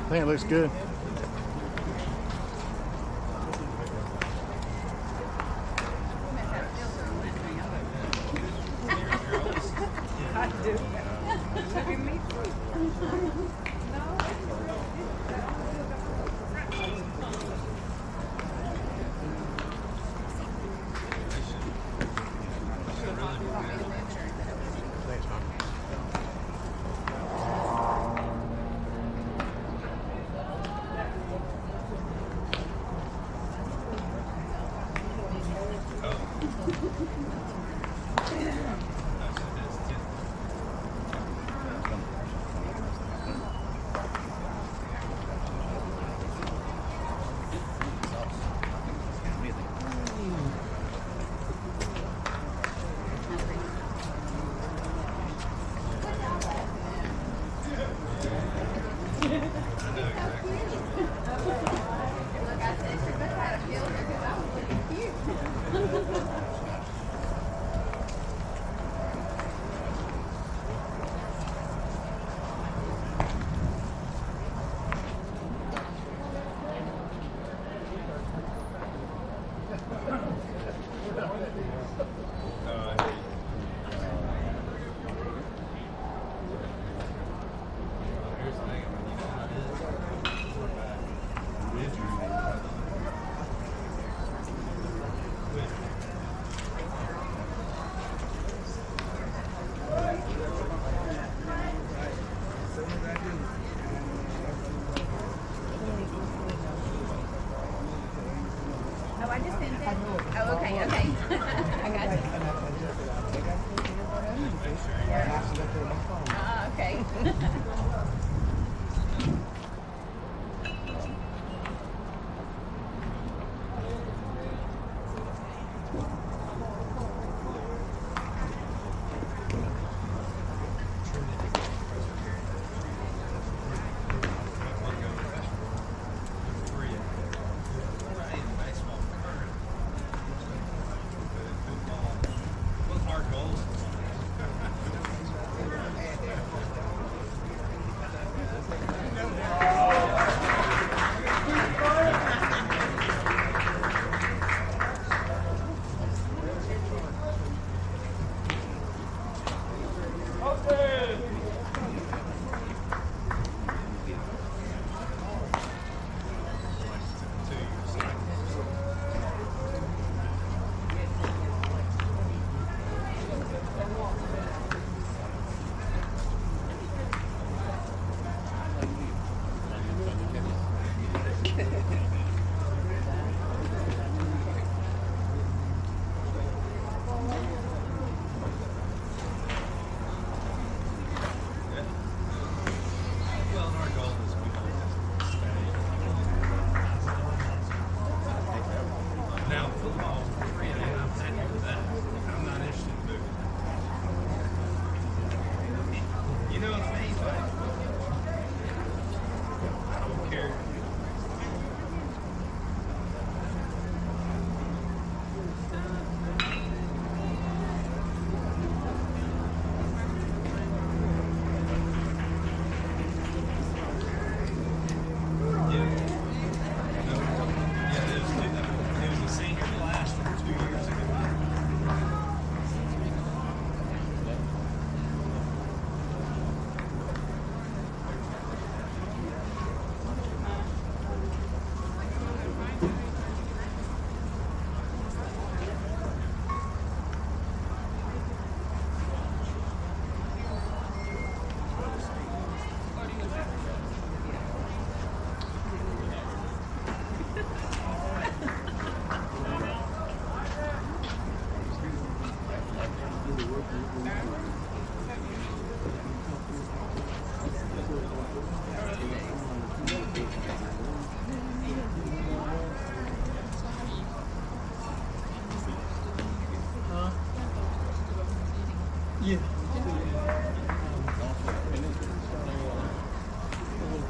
I think it looks good.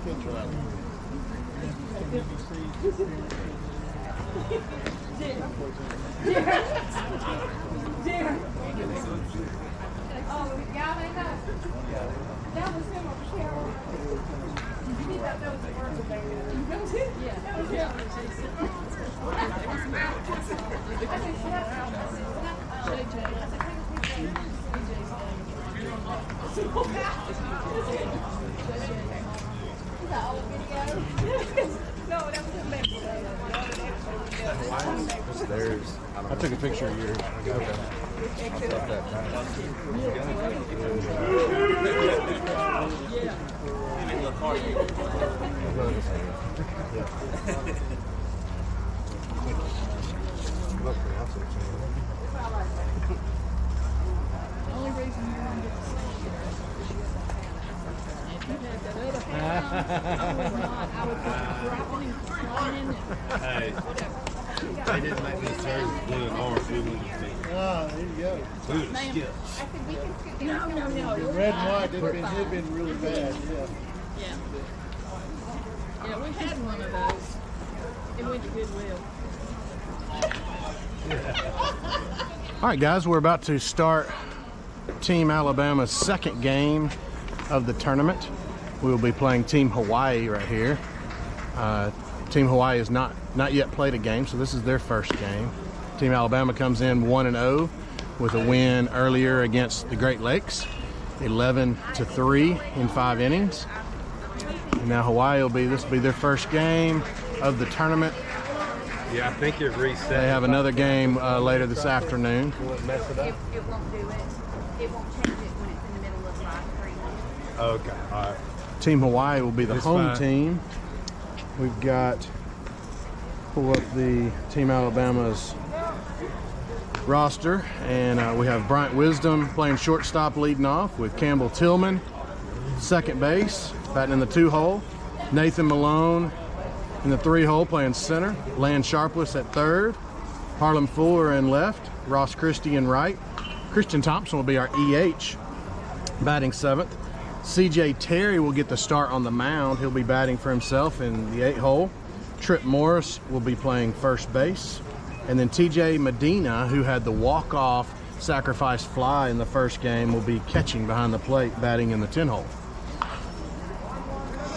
picture of him. Oh, yeah, I know. That was him on the shower. That was the words of baby. That was it? Yeah. That was him. No, that was him baby. What's theirs? I took a picture of yours. Okay. Only reason you wanted to see if you had that other hat on, I would put dropping and flying in there. Hey, they didn't make these turns blue and orange. We wouldn't be. Ah, there you go. We would have skipped. I said, we can scoot down. No. Red and white had been really bad. Yeah. Yeah, we had one of those. It went to Goodwill. All right, guys, we're about to start Team Alabama's second game of the tournament. We will be playing Team Hawaii right here. Team Hawaii has not yet played a game, so this is their first game. Team Alabama comes in 1-0 with a win earlier against the Great Lakes, 11-3 in 5 innings. And now Hawaii this will be their first game of the tournament. Yeah, I think it reset. They have another game later this afternoon. Will it mess it up? It won't do it. It won't change it when it's in the middle of live streaming. Okay, all right. Team Hawaii will be the It's home fine. team. We've got, pull up the Team Alabama's roster, and we have Bryant Wisdom playing shortstop leading off with Campbell Tillman, second base, batting in the 2-hole. Nathan Malone in the 3-hole playing center. Land Sharpless at third. Harlem Fuller in left. Ross Christie in right. Christian Thompson will be our EH, batting 7th. CJ Terry will get the start on the mound. He'll be batting for himself in the 8-hole. Trip Morris will be playing first base. And then TJ Medina, who had the walk-off sacrifice fly in the first game, will be catching behind the plate, batting in the 10-hole.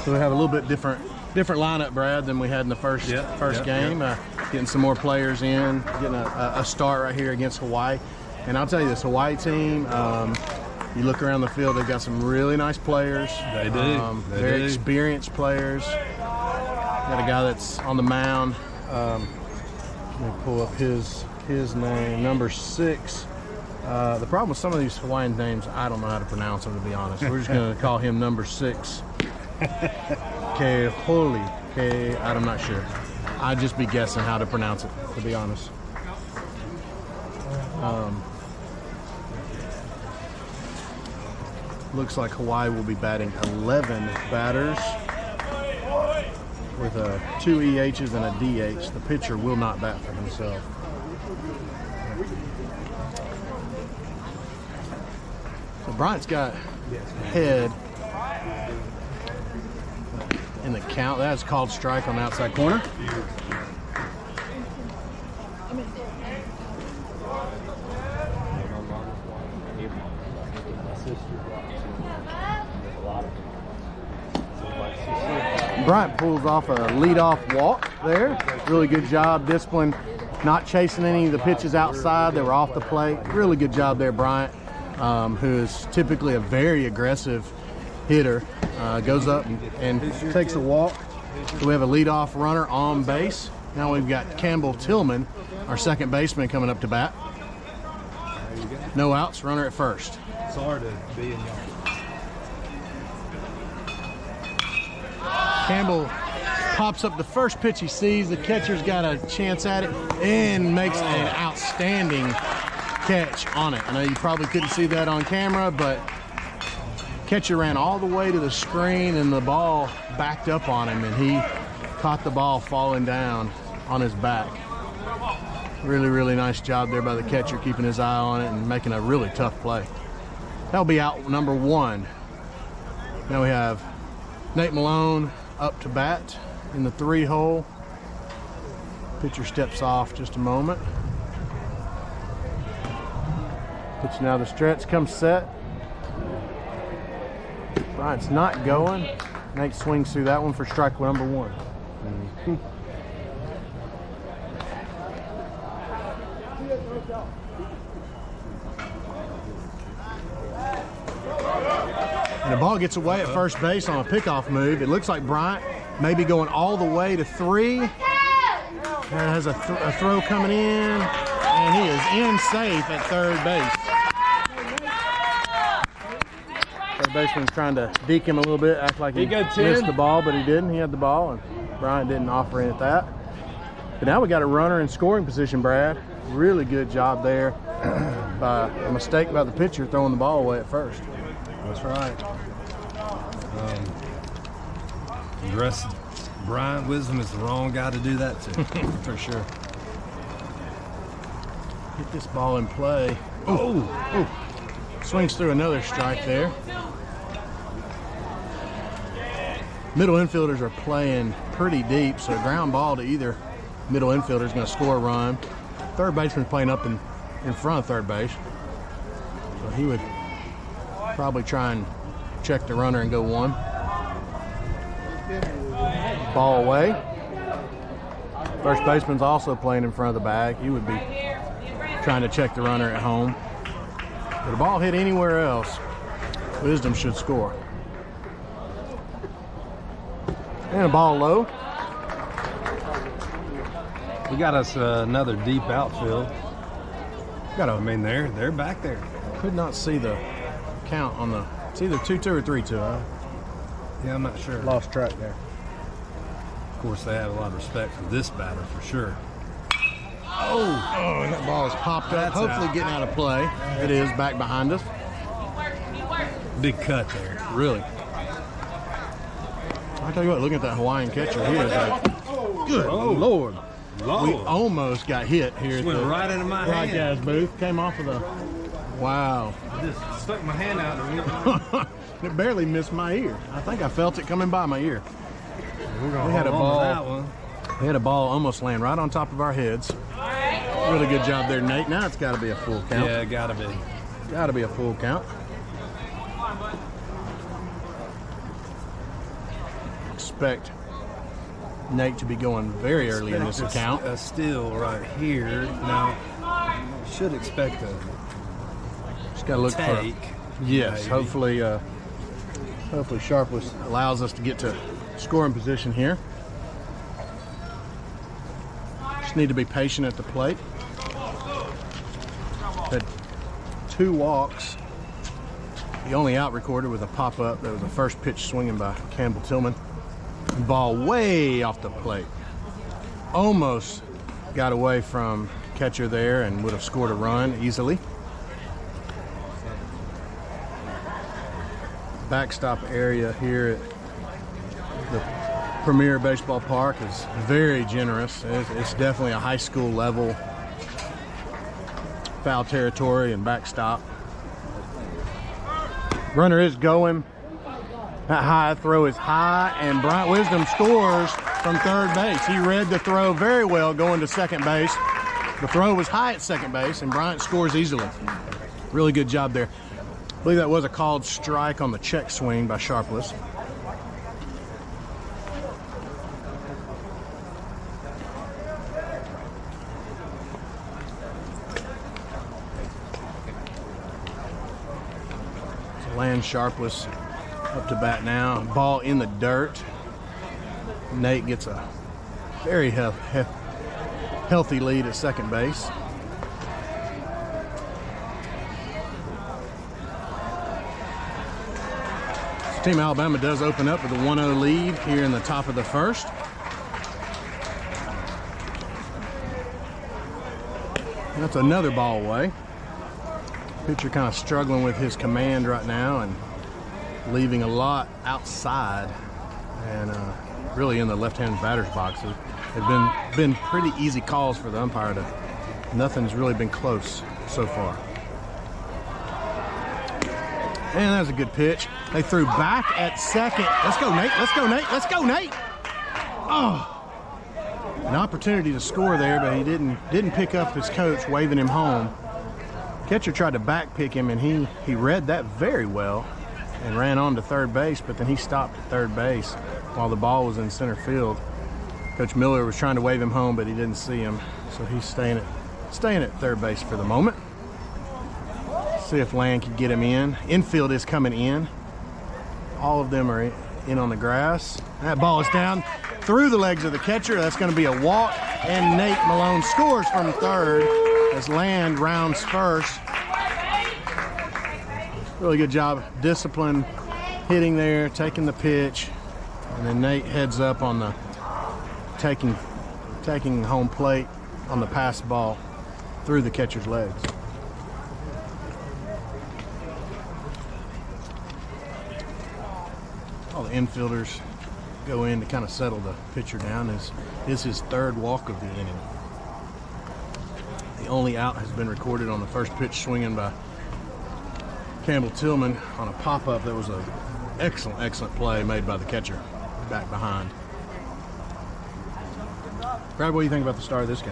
So we have a little bit different lineup, Brad, than we had in the first game. Getting some more players in, getting a start right here against Hawaii. And I'll tell you, this Hawaii team, you look around the field, they've got some really nice players. They do. Very experienced players. Got a guy that's on the mound. Let me pull up his name, number 6. The problem with some of these Hawaiian names, I don't know how to pronounce them, to be honest. We're just going to call him number 6. Keholi. I'm not sure. I'd just be guessing how to pronounce it, to be honest. Looks like Hawaii will be batting 11 batters with 2 EHs and a DH. The pitcher will not bat for himself. So Bryant's got head in the count. That's called strike on the outside corner. Bryant pulls off a leadoff walk there. Really good job, discipline, not chasing any of the pitches outside. They were off the plate. Really good job there, Bryant, who is typically a very aggressive hitter. Goes up and takes a walk. So we have a leadoff runner on base. Now we've got Campbell Tillman, our second baseman, coming up to bat. No outs, runner at first. It's hard to be in yard. Campbell pops up the first pitch he sees. The catcher's got a chance at it and makes an outstanding catch on it. I know you probably couldn't see that on camera, but catcher ran all the way to the screen and the ball backed up on him, and he caught the ball falling down on his back. Really, really nice job there by the catcher, keeping his eye on it and making a really tough play. That'll be out number 1. Now we have Nate Malone up to bat in the 3 hole. Pitcher steps off just a moment. Pitch now the stretch, comes set. Bryant's not going. Nate swings through that one for strike number 1. And the ball gets away at first base on a pickoff move. It looks like Bryant may be going all the way to 3. There has a throw coming in, and he is in safe at third base. Third baseman's trying to deke him a little bit, act like he missed the ball, but he didn't. He had the ball, and Bryant didn't offer in at that. But now we got a runner in scoring position, Brad. Really good job there by a mistake by the pitcher throwing the ball away at first. That's right. Bryant Wisdom is the wrong guy to do that to, for sure. Get this ball in play. Oh! Swings through another strike there. Middle infielders are playing pretty deep, so a ground ball to either middle infielder is going to score a run. Third baseman's playing up in front of third base, so he would probably try and check the runner and go 1. Ball away. First baseman's also playing in front of the bag. He would be trying to check the runner at home. But a ball hit anywhere else, Wisdom should score. And a ball low. We got us another deep outfield. I mean, they're back there. Could not see the count on the. It's either 2-2 or 3-2. Yeah, I'm not sure. Lost track there. Of course, they have a lot of respect for this batter for sure. Oh, and that ball is popped up. Hopefully getting out of play. It is back behind us. Big cut there. Really. I tell you what, looking at that Hawaiian catcher, he is like, good Lord. We almost got hit here. Went right into my hand. Broadcast booth. Came off of the. Wow. I just stuck my hand out and it barely missed my ear. I think I felt it coming by my ear. we're gonna We had a hold on ball. to that one. We had a ball almost land right on top of our heads. Really good job there, Nate. Now it's got to be a full count. Yeah, gotta be. Got to be a full count. Expect Nate to be going very early in this account. A steal right here. Now, should expect a Just got to look take. for. Yes, maybe. hopefully Sharpless allows us to get to scoring position here. Just need to be patient at the plate. Had 2 walks. The only out recorded with a pop-up. That was the first pitch swinging by Campbell Tillman. Ball way off the plate. Almost got away from catcher there and would have scored a run easily. Backstop area here at the Premier Baseball Park is very generous. It's definitely a high school level foul territory and backstop. Runner is going. That high throw is high, and Bryant Wisdom scores from third base. He read the throw very well going to second base. The throw was high at second base, and Bryant scores easily. Really good job there. I believe that was a called strike on the check swing by Sharpless. So Land Sharpless up to bat now. Ball in the dirt. Nate gets a very healthy lead at second base. Team Alabama does open up with a 1-0 lead here in the top of the first. That's another ball away. Pitcher kind of struggling with his command right now and leaving a lot outside and really in the left-hand batter's box. They've been pretty easy calls for the umpire. Nothing's really been close so far. And that was a good pitch. They threw back at second. Let's go, Nate. Let's go, Nate. Let's go, Nate. Oh. An opportunity to score there, but he didn't pick up his coach waving him home. Catcher tried to back pick him, and he read that very well and ran on to third base, but then he stopped at third base while the ball was in center field. Coach Miller was trying to wave him home, but he didn't see him, so he's staying at third base for the moment. See if Land can get him in. Infield is coming in. All of them are in on the grass. That ball is down through the legs of the catcher. That's going to be a walk, and Nate Malone scores from third as Land rounds first. Really good job, discipline, hitting there, taking the pitch, and then Nate heads up on the taking home plate on the pass ball through the catcher's legs. All the infielders go in to kind of settle the pitcher down. This is his third walk of the inning. The only out has been recorded on the first pitch swinging by Campbell Tillman on a pop-up. That was an excellent play made by the catcher back behind. Brad, what do you think about the start of this game?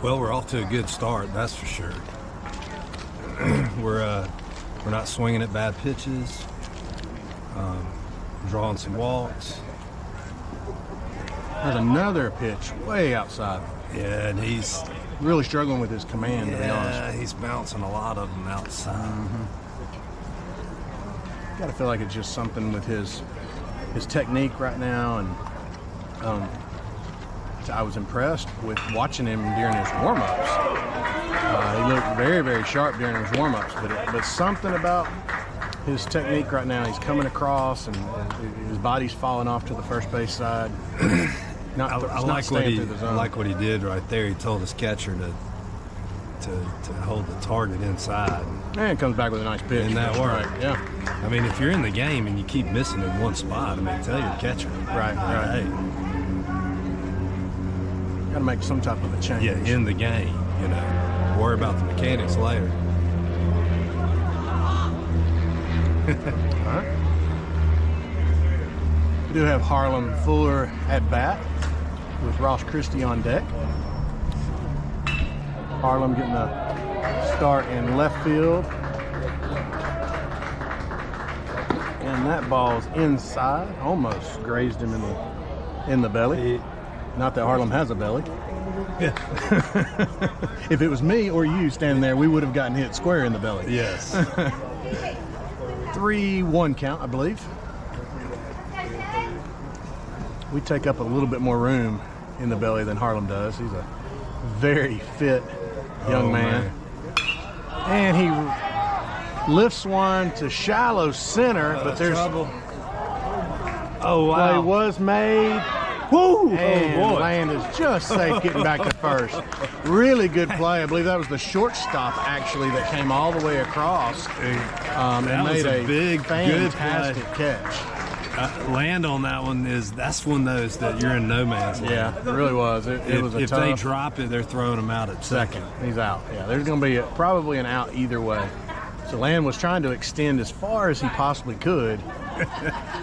Well, we're off to a good start, that's for sure. We're not swinging at bad pitches, drawing some walks. There's another pitch way outside. Yeah, and he's really struggling with his command, to be honest. Yeah, he's bouncing a lot of them outside. Got to feel like it's just something with his technique right now, and I was impressed with watching him during his warm-ups. He looked very, very sharp during his warm-ups, but something about his technique right now. He's coming across, and his body's falling off to the first base side. I like what he did right there. He told his catcher to hold the target inside. And it comes back with a nice pitch. And that worked. Right. Yeah. I mean, if you're in the game and you keep missing in one spot, I mean, tell your catcher. Right. Hey, got to make some type of a change. Yeah, in the game, you know. Worry about the mechanics later. All right. We do have Harlem Fuller at bat with Ross Christie on deck. Harlem getting a start in left field. And that ball's inside, almost grazed him in the belly. Not that Harlem has a belly. Yeah. If it was me or you standing there, we would have gotten hit square in the belly. Yes. 3-1 count, I believe. We take up a little bit more room in the belly than Harlem does. He's a very fit young man. And he lifts one to shallow center, but there's trouble. Oh, wow. Play was made. Woo! And boy. Land is just safe getting back to first. Really good play. I believe that was the shortstop, actually, that came all the way across and made a big, fantastic catch. Land on that one that's one of those that you're in no man's land. Yeah, it really was. It was a if tough. They drop it, they're throwing him out at second. He's out. Yeah, there's going to be probably an out either way. So Land was trying to extend as far as he possibly could.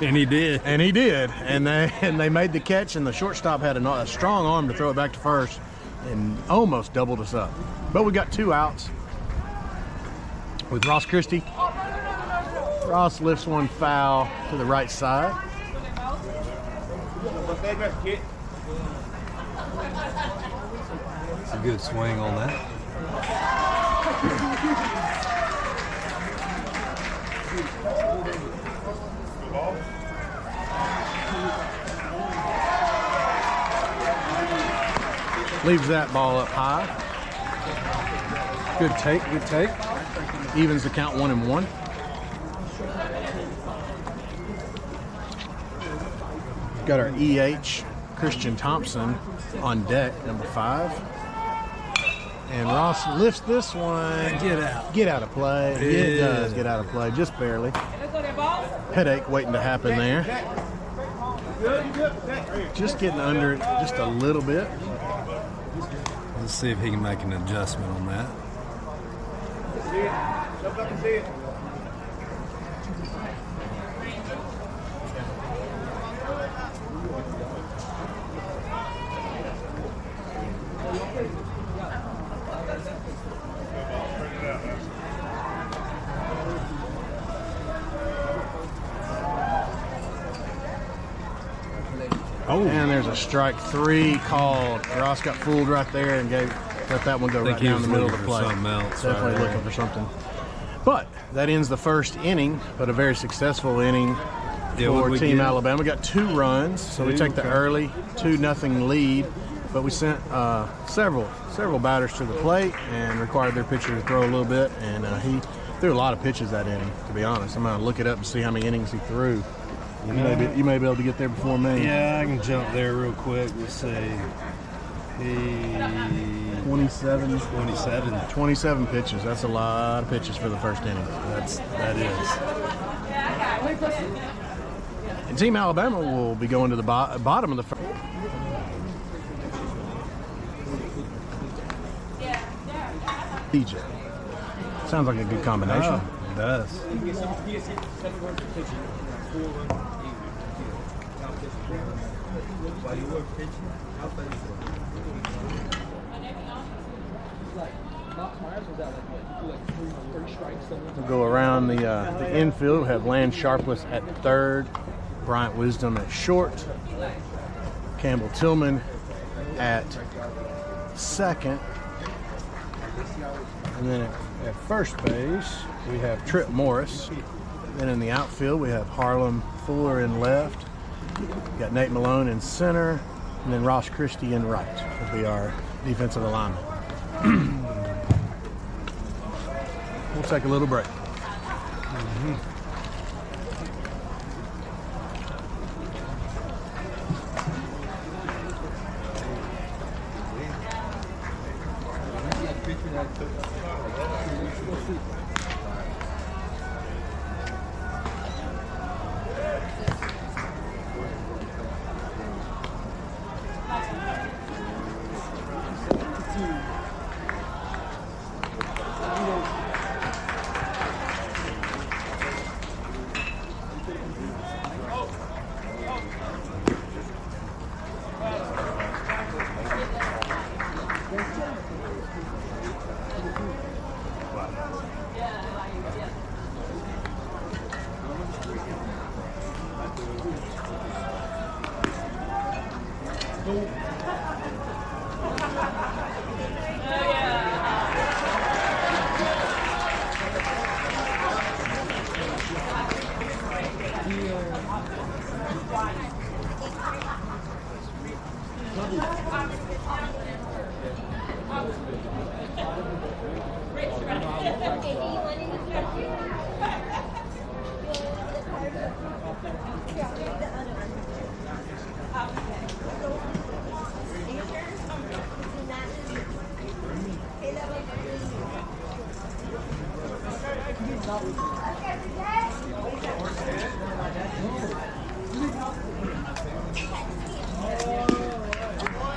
And he did. And he did. And they made the catch, and the shortstop had a strong arm to throw it back to first and almost doubled us up. But we got 2 outs with Ross Christie. Ross lifts one foul to the right side. It's a good swing on that. Leaves that ball up high. Good take, good take. Evens the count 1-1. Got our EH, Christian Thompson, on deck, number 5. And Ross lifts this one. Get out of play. It does get out of play, just barely. Headache waiting to happen there. Just getting under it just a little bit. Let's see if he can make an adjustment on that. Oh, and there's a strike 3 called. Ross got fooled right there and let that one go right down the middle of the plate. Definitely looking for something. But that ends the first inning, but a very successful inning for Team Alabama. Got 2 runs, so we take the early 2-0 lead. But we sent several batters to the plate and required their pitcher to throw a little bit, and he threw a lot of pitches that inning. To be honest, I'm gonna look it up and see how many innings he threw. You may be able to get there before me. Yeah, I can jump there real quick. Let's say 27 pitches. That's a lot of pitches for the first inning. That is. And Team Alabama will be going to the bottom of the first. DJ. Sounds like a good combination. Oh, it does. We'll go around the infield. We'll have Lance Sharpless at third, Bryant Wisdom at short, Campbell Tillman at second, and then at first base we have Trip Morris. Then in the outfield we have Harlem Fuller in left. We got Nate Malone in center, and then Ross Christie in right will be our defensive alignment. We'll take a little break.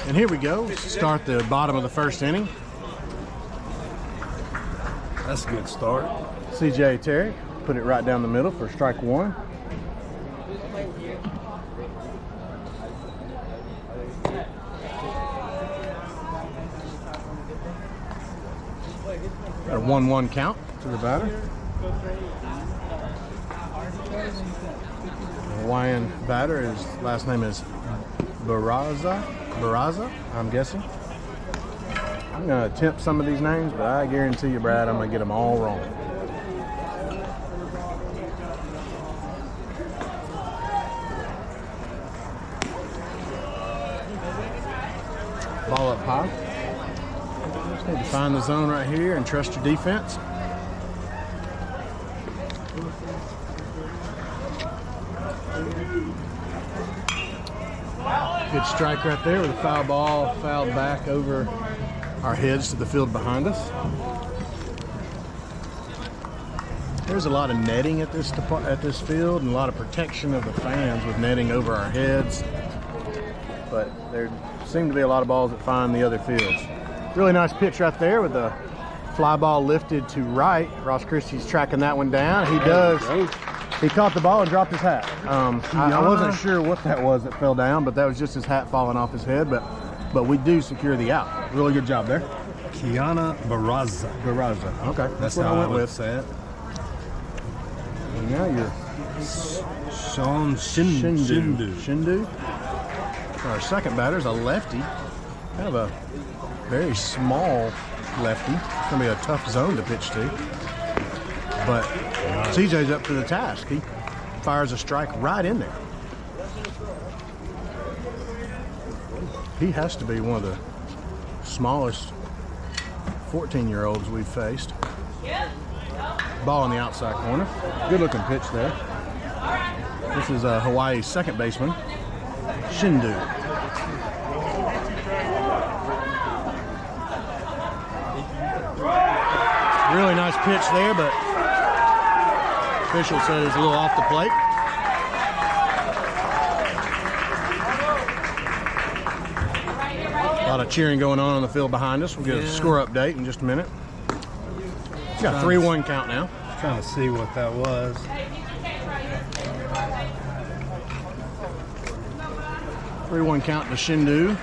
And here we go. Start the bottom of the first inning. That's a good start. C.J. Terry put it right down the middle for strike 1. Got a 1-1 count to the batter. The Hawaiian batter, his last name is Barraza, I'm guessing. I'm going to attempt some of these names, but I guarantee you, Brad, I'm going to get them all wrong. Ball up high. Just need to find the zone right here and trust your defense. Good strike right there with a foul ball fouled back over our heads to the field behind us. There's a lot of netting at this field and a lot of protection of the fans with netting over our heads. But there seem to be a lot of balls that find the other fields. Really nice pitch right there with a Fly ball lifted to right. Ross Christie's tracking that one down. He does. He caught the ball and dropped his hat. I wasn't sure what that was that fell down, but that was just his hat falling off his head. But we do secure the out. Really good job there. Kiana Barraza. Okay, That's what how I went with. say it. And now you're Sean Shindu. Our second batter is a lefty. Kind of a very small lefty. It's going to be a tough zone to pitch to. But CJ's up to the task. He fires a strike right in there. He has to be one of the smallest 14-year-olds we've faced. Ball in the outside corner. Good looking pitch there. This is Hawaii's second baseman, Shindu. Really nice pitch there, but official said it's a little off the plate. A lot of cheering going on the field behind us. We'll get a score update in just a minute. It's got a 3-1 count now. Trying to see what that was. Three-one count to Shindu.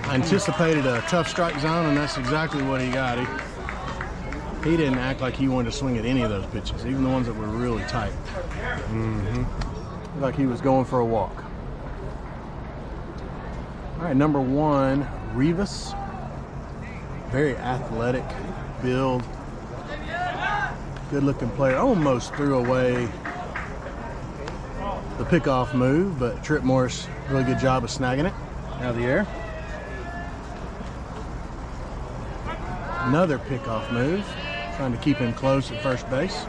I anticipated a tough strike zone, and that's exactly what he got. He didn't act like he wanted to swing at any of those pitches, even the ones that were really tight. Like he was going for a walk. All right, number 1, Rivas. Very athletic build. Good looking player. Almost threw away the pickoff move, but Trip Morris, really good job of snagging it out of the air. Another pickoff move, trying to keep him close at first base.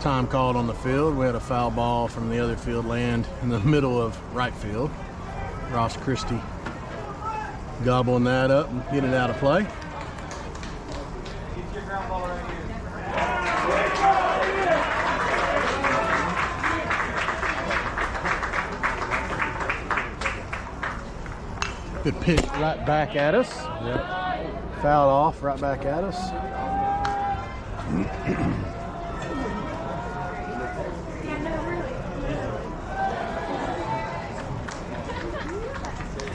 Time called on the field. We had a foul ball from the other field land in the middle of right field. Ross Christie gobbling that up and getting it out of play. Good pitch right back at us. Yep. Fouled off right back at us.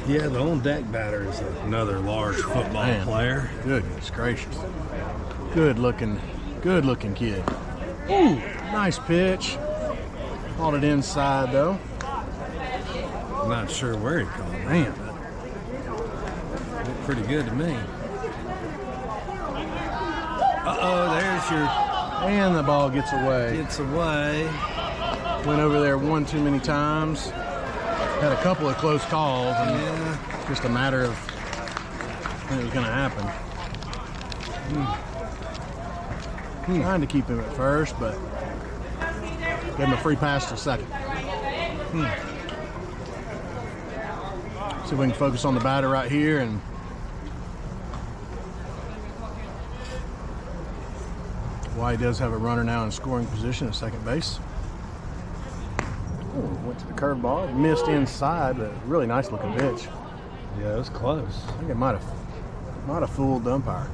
Yeah, the on-deck batter is another large football player. Goodness gracious. Good looking kid. Ooh, nice pitch. Caught it inside though. I'm not sure where he caught it. Man, Looked pretty good to me. Uh-oh, there's your... and the ball gets away. Gets away. Went over there one too many times. Had a couple of close calls, and it's just a matter of when it was going to happen. Trying to keep him at first, but gave him a free pass to second. See if we can focus on the batter right here, and Hawaii does have a runner now in scoring position at second base. Went to the curveball, missed inside, but really nice looking pitch. Yeah, it was close. I think it might have fooled the umpire.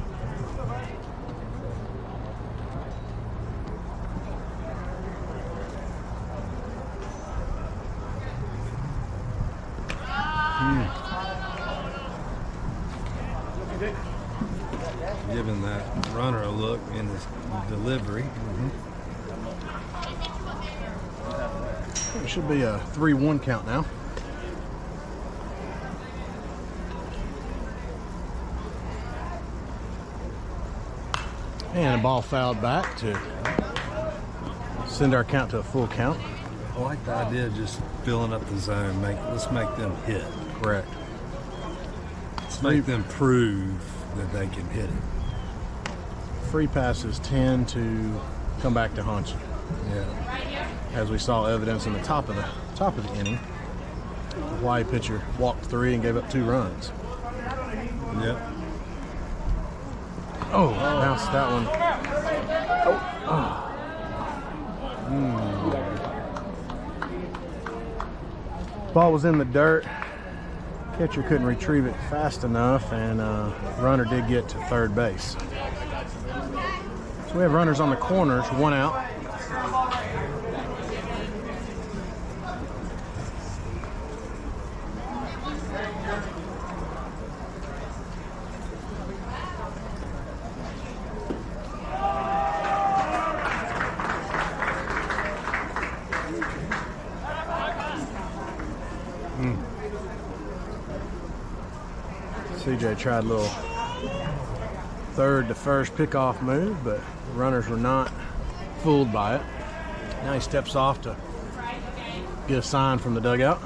Giving that runner a look in his delivery. It should be a 3-1 count now. And a ball fouled back to send our count to a full count. I like the idea of just filling up the zone. Let's make them hit. Correct. Let's make them prove that they can hit it. Free passes tend to come back to haunt you. Yeah. As we saw evidence in the top of the inning. The Hawaii pitcher walked 3 and gave up 2 runs. Yep. Oh, bounced that one. Ball was in the dirt. Catcher couldn't retrieve it fast enough, and runner did get to third base. So we have runners on the corners, 1 out. CJ tried a little third to first pickoff move, but the runners were not fooled by it. Now he steps off to get a sign from the dugout.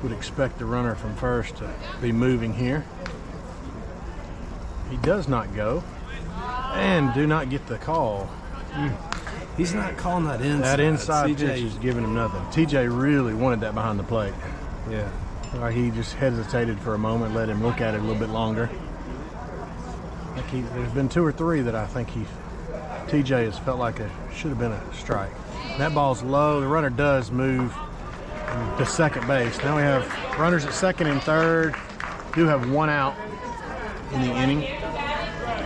Would expect the runner from first to be moving here. He does not go, and do not get the call. He's not calling that inside. That inside CJ, pitch is giving him nothing. TJ really wanted that behind the plate. Yeah. He just hesitated for a moment, let him look at it a little bit longer. There's been 2 or 3 that I think TJ has felt like it should have been a strike. That ball's low. The runner does move to second base. Now we have runners at second and third. Do have 1 out in the inning.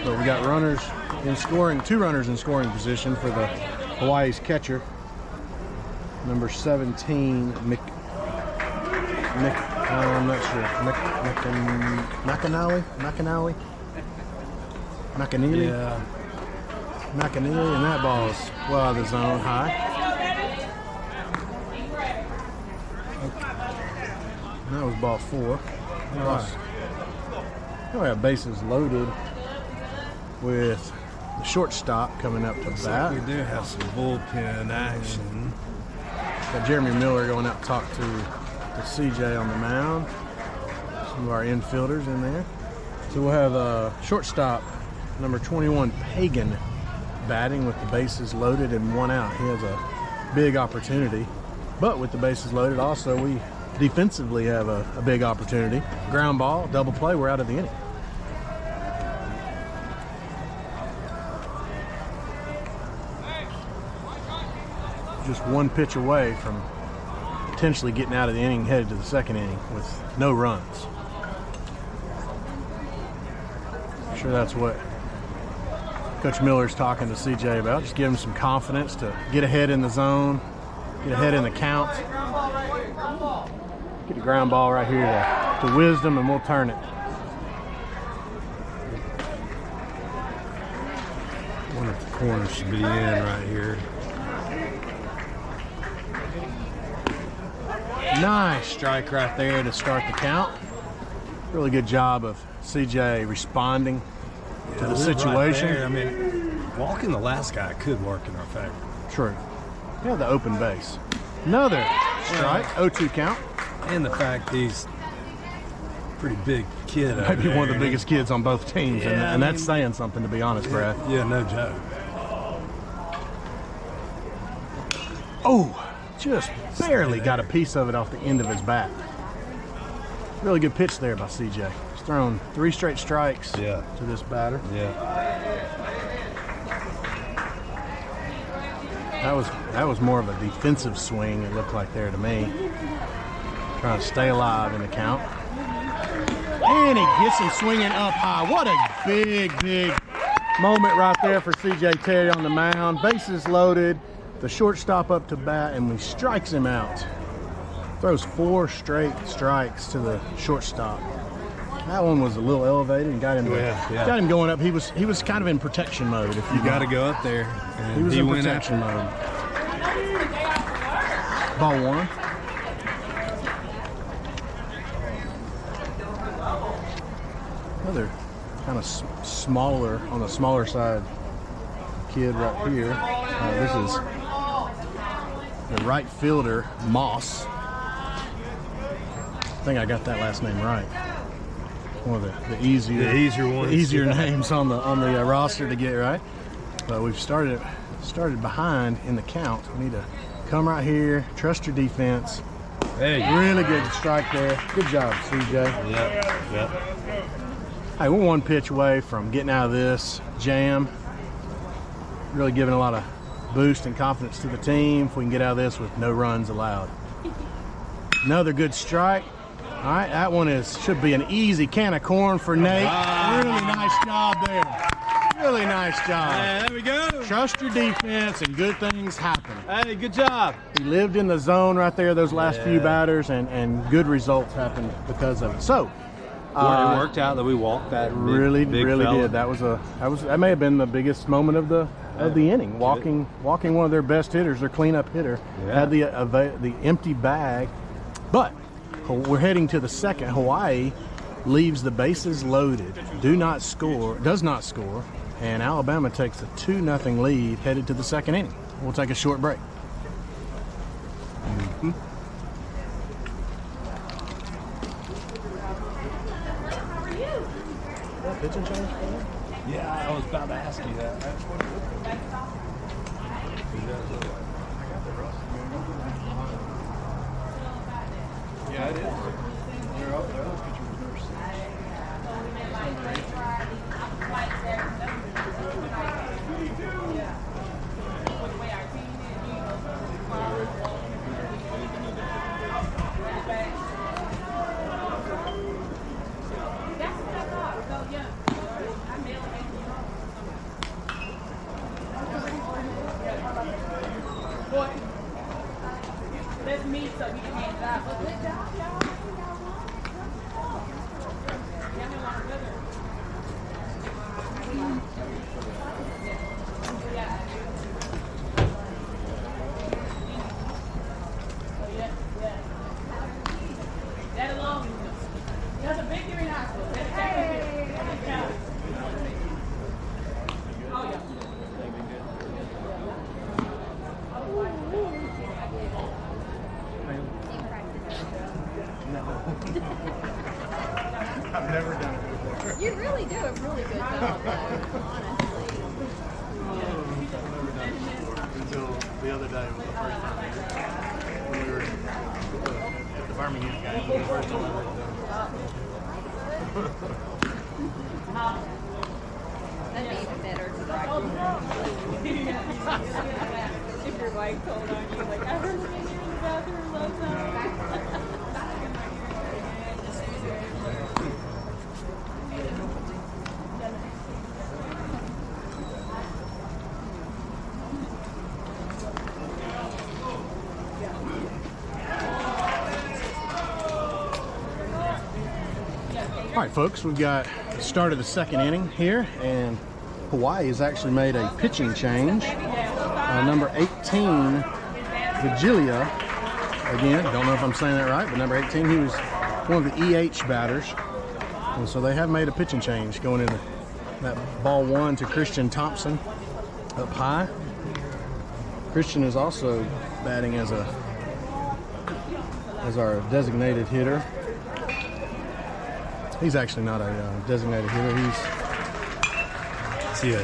But we got runners in scoring, 2 runners in scoring position for the Hawaii's catcher. Number 17, I'm not sure. McAnally? Yeah. McAneely, and that ball's well out of the zone, high. And that was ball 4. Now we have bases loaded with the shortstop coming up to bat. We do have some bullpen action. Got Jeremy Miller going out to talk to CJ on the mound. Some of our infielders in there. So we'll have shortstop number 21 Pagan batting with the bases loaded and 1 out. He has a big opportunity, but with the bases loaded also we defensively have a big opportunity. Ground ball, double play, we're out of the inning. Just 1 pitch away from potentially getting out of the inning, headed to the second inning with no runs. I'm sure that's what Coach Miller's talking to CJ about. Just give him some confidence to get ahead in the zone, get ahead in the count. Get a ground ball right here to Wisdom, and we'll turn it. Wonder if the corner should be in right here. Nice strike right there to start the count. Really good job of CJ responding to the situation. Right, I mean, walking the last guy could work in our favor. True. Yeah, the open base. Another strike, 0-2 count. And the fact he's a pretty big kid. Maybe one of the biggest kids on both teams, Yeah, and that's saying something, to be honest, Brad. Yeah, no joke. Oh, just barely got a piece of it off the end of his bat. Really good pitch there by CJ. He's thrown 3 straight strikes to this batter. Yeah. That was more of a defensive swing, it looked like there to me. Trying to stay alive in the count. And he gets him swinging up high. What a big moment right there for CJ Terry on the mound. Bases loaded. The shortstop up to bat, and he strikes him out. Throws 4 straight strikes to the shortstop. That one was a little elevated and got him got him going up. He was kind of in protection mode. If you got to go up there. And he was in protection mode. Ball 1. Another kind of smaller, on the smaller side kid right here. This is the right fielder, Moss. I think I got that last name right. One of the easier names on the roster to get right. But we've started behind in the count. We need to come right here, trust your defense, Hey. Really good strike there. Good job, CJ. Yep. Hey, we're one pitch away from getting out of this jam. Really giving a lot of boost and confidence to the team if we can get out of this with no runs allowed. Another good strike. All right, that one should be an easy can of corn for Nate. Really nice job there. Really nice job. Hey, there we go. Trust your defense and good things happen. Hey, good job. He lived in the zone right there those last few batters, and good results happened because of it. So it worked out that we walked that really big fella. did. That may have been the biggest moment of the inning. Walking one of their best hitters, their cleanup hitter, had the empty bag. But we're heading to the second. Hawaii leaves the bases loaded, does not score, and Alabama takes a 2-0 lead headed to the second inning. We'll take a short break. Pitching change? Yeah, I was about to ask you that. Yeah, it is. They're up there. Those pitchers are nurses. Let's meet so we can hand it out. But good job, y'all. That alone, that's a victory in high school. Oh, yeah. I've never done it before. You really do a really good job, though, honestly. I've never done it before until the other day was the first time when we were at the Birmingham game. It was the first time I ever done it. That'd be even better to practice. If your wife told on you, like, I heard you in the bathroom last night. All right, folks, we've got the start of the second inning here, and Hawaii has actually made a pitching change. Number 18, Vigilia, again, don't know if I'm saying that right, but number 18, he was one of the EH batters. And so they have made a pitching change going into that ball one to Christian Thompson up high. Christian is also batting as our designated hitter. He's actually not a designated hitter. He's the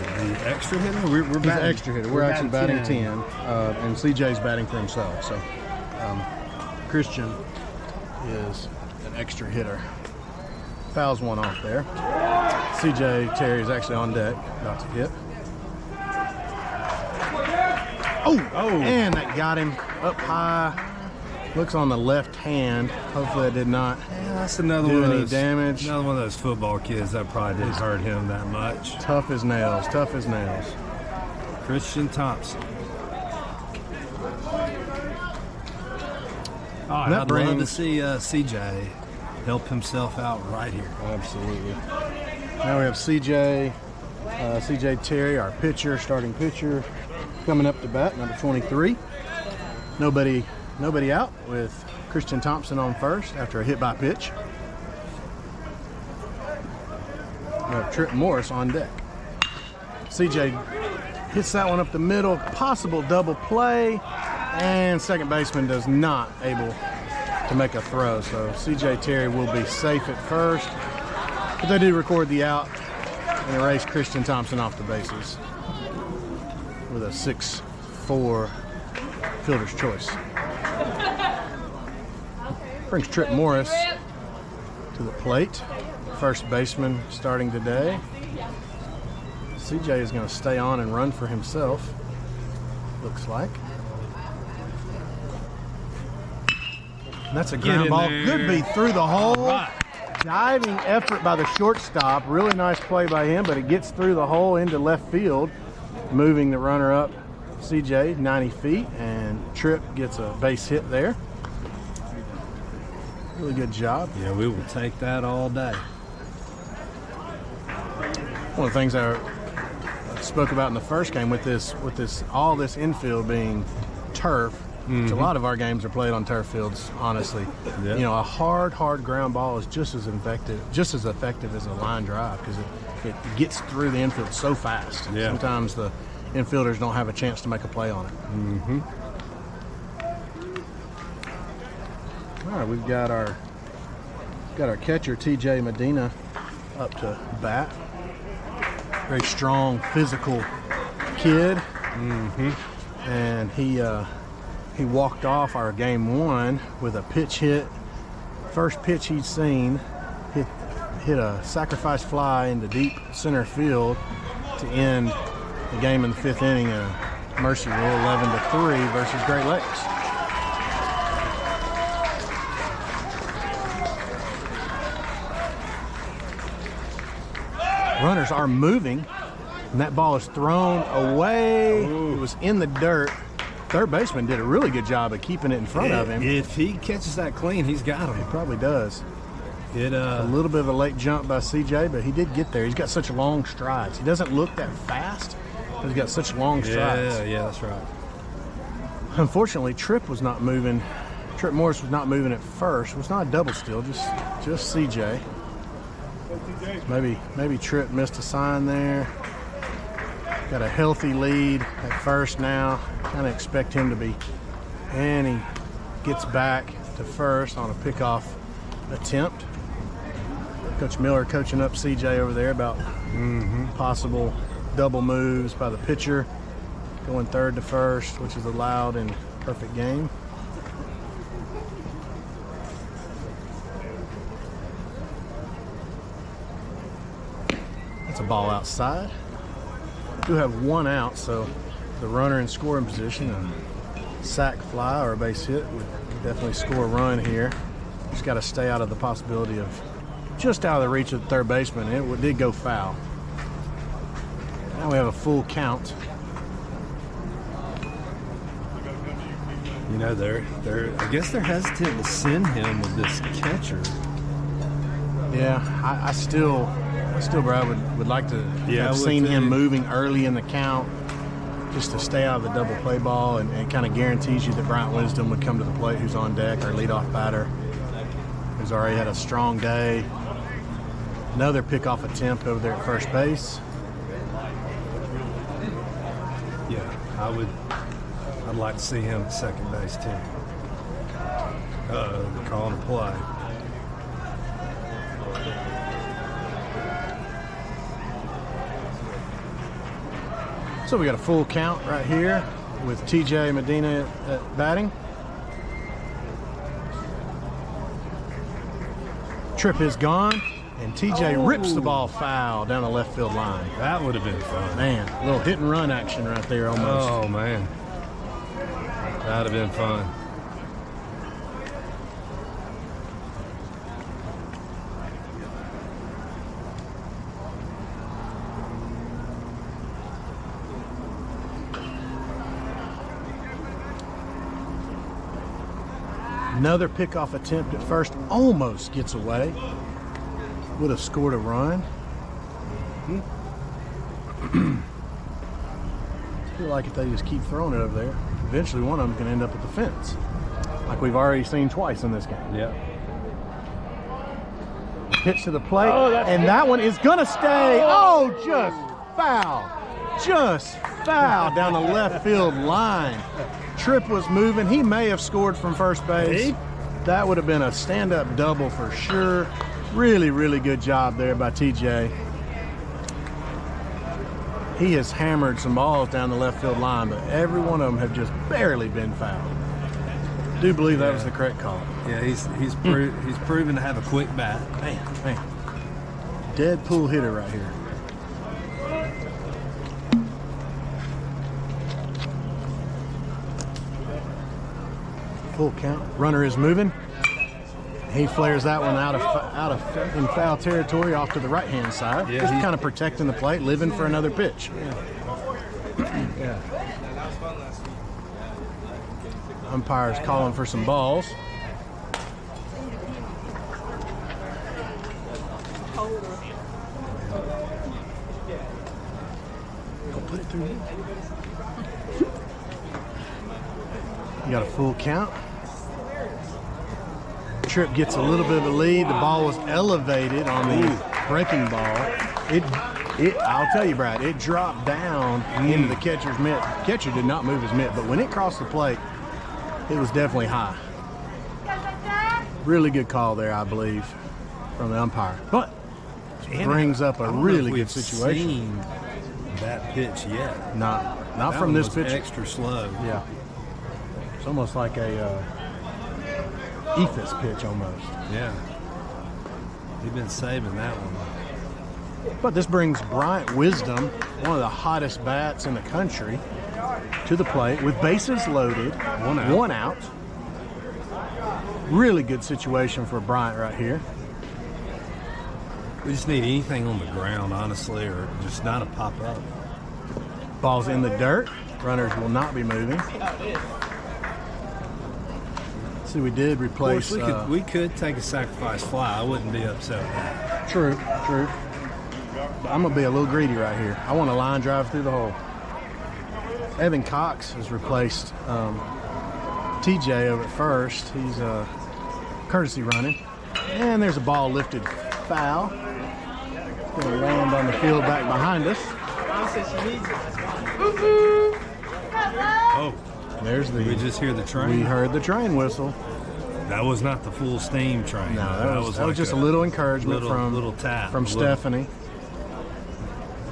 extra hitter? We're batting, an extra hitter. We're actually batting 10. And CJ's batting for himself. So Christian is an extra hitter. Fouls one off there. CJ Terry is actually on deck, about to hit. Oh, and that got him up high. Looks on the left hand. Hopefully that did not that's another do one any damage. Another one of those football kids that probably didn't hurt him that much. Tough as nails. Tough as nails. Christian Thompson. I'd love to see CJ help himself out right here. Absolutely. Now we have CJ Terry, our pitcher, starting pitcher, coming up to bat, number 23. Nobody out with Christian Thompson on first after a hit by pitch. We have Trip Morris on deck. CJ hits that one up the middle, possible double play, and second baseman does not able to make a throw. So CJ Terry will be safe at first, but they do record the out and erase Christian Thompson off the bases with a 6-4 fielder's choice. Brings Trip Morris to the plate. First baseman starting today. CJ is going to stay on and run for himself, looks like. And that's a ground ball. Good beat through the hole. Right. Diving effort by the shortstop. Really nice play by him, but it gets through the hole into left field, moving the runner up, CJ, 90 feet, and Tripp gets a base hit there. Really good job. Yeah, we will take that all day. One of the things I spoke about in the first game with all this infield being turf, which a lot of our games are played on turf fields, honestly. Yeah. You know, a hard ground ball is just as effective as a line drive because it gets through the infield so fast. Yeah. Sometimes the infielders don't have a chance to make a play on it. All right, we've got our catcher TJ Medina up to bat. Very strong, physical kid, and he walked off our game one with a pitch hit. First pitch he'd seen, hit a sacrifice fly into deep center field to end the game in the 5th inning. Mercy Rule 11-3 versus Great Lakes. Runners are moving, and that ball is thrown away. Ooh. It was in the dirt. Third baseman did a really good job of keeping it in front of him. If he catches that clean, he's got him. He probably does. A little bit of a late jump by CJ, but he did get there. He's got such long strides. He doesn't look that fast, but he's got such long strides. Yeah, that's right. Unfortunately, Tripp was not moving. Trip Morris was not moving at first. It was not a double steal, just CJ. Maybe Tripp missed a sign there. Got a healthy lead at first now. Kind of expect him to be. And he gets back to first on a pickoff attempt. Coach Miller coaching up CJ over there about possible double moves by the pitcher. Going third to first, which is allowed in perfect game. That's a ball outside. We do have one out, so the runner in scoring position, a sac fly or a base hit would definitely score a run here. Just got to stay out of the possibility of just out of the reach of the third baseman. It did go foul. Now we have a full count. You know, I guess they're hesitant to send him with this catcher. Yeah, I still, Brad, would like to have seen him moving early in the count just to stay out of the double play ball, and it kind of guarantees you that Bryant Wisdom would come to the plate, who's on deck, our leadoff batter, who's already had a strong day. Another pickoff attempt over there at first base. Yeah, I'd like to see him at second base too. They're calling a play. So we got a full count right here with TJ Medina at batting. Tripp is gone, and TJ rips the ball foul down the left field line. That would have been fun. Man, a little hit and run action right there almost. Oh, man. That would have been fun. Another pickoff attempt at first, almost gets away. Would have scored a run. I feel like if they just keep throwing it over there, eventually one of them can end up at the fence, like we've already seen twice in this game. Yeah. Pitch to the plate, and that one is gonna stay. Oh, just foul down the left field line. Tripp was moving. He may have scored from first base. That would have been a stand-up double for sure. Really, really good job there by TJ. He has hammered some balls down the left field line, but every one of them have just barely been fouled. do believe that was the correct call. Yeah, he's proven to have a quick bat. Man. Dead pool hitter right here. Full count. Runner is moving. He flares that one out of in foul territory off to the right-hand side. Yeah, just kind of protecting the plate, living for another pitch. Yeah. Umpire's calling for some balls. Don't put it through here. You got a full count. Tripp gets a little bit of a lead. The ball was elevated on the breaking ball. I'll tell you, Brad, it dropped down into the catcher's mitt. Catcher did not move his mitt, but when it crossed the plate, it was definitely high. Really good call there, I believe, from the umpire. But brings up a really good situation. Seen that pitch yet? Not from this pitch. Extra slow. Yeah, it's almost like a Ephus pitch almost. Yeah, he's been saving that one. But this brings Bryant Wisdom, one of the hottest bats in the country, to the plate with bases loaded, one out. Really good situation for Bryant right here. We just need anything on the ground, honestly, or just not a pop-up. Ball's in the dirt. Runners will not be moving. See, we did replace... Of course, we could take a sacrifice fly. I wouldn't be upset with that. True. But I'm going to be a little greedy right here. I want a line drive through the hole. Evan Cox has replaced TJ over at first. He's courtesy running. And there's a ball lifted foul. Going to land on the field back behind us. Oh, there's the... we just hear the train. We heard the train whistle. That was not the full steam train. No, that was like just a little encouragement from Stephanie.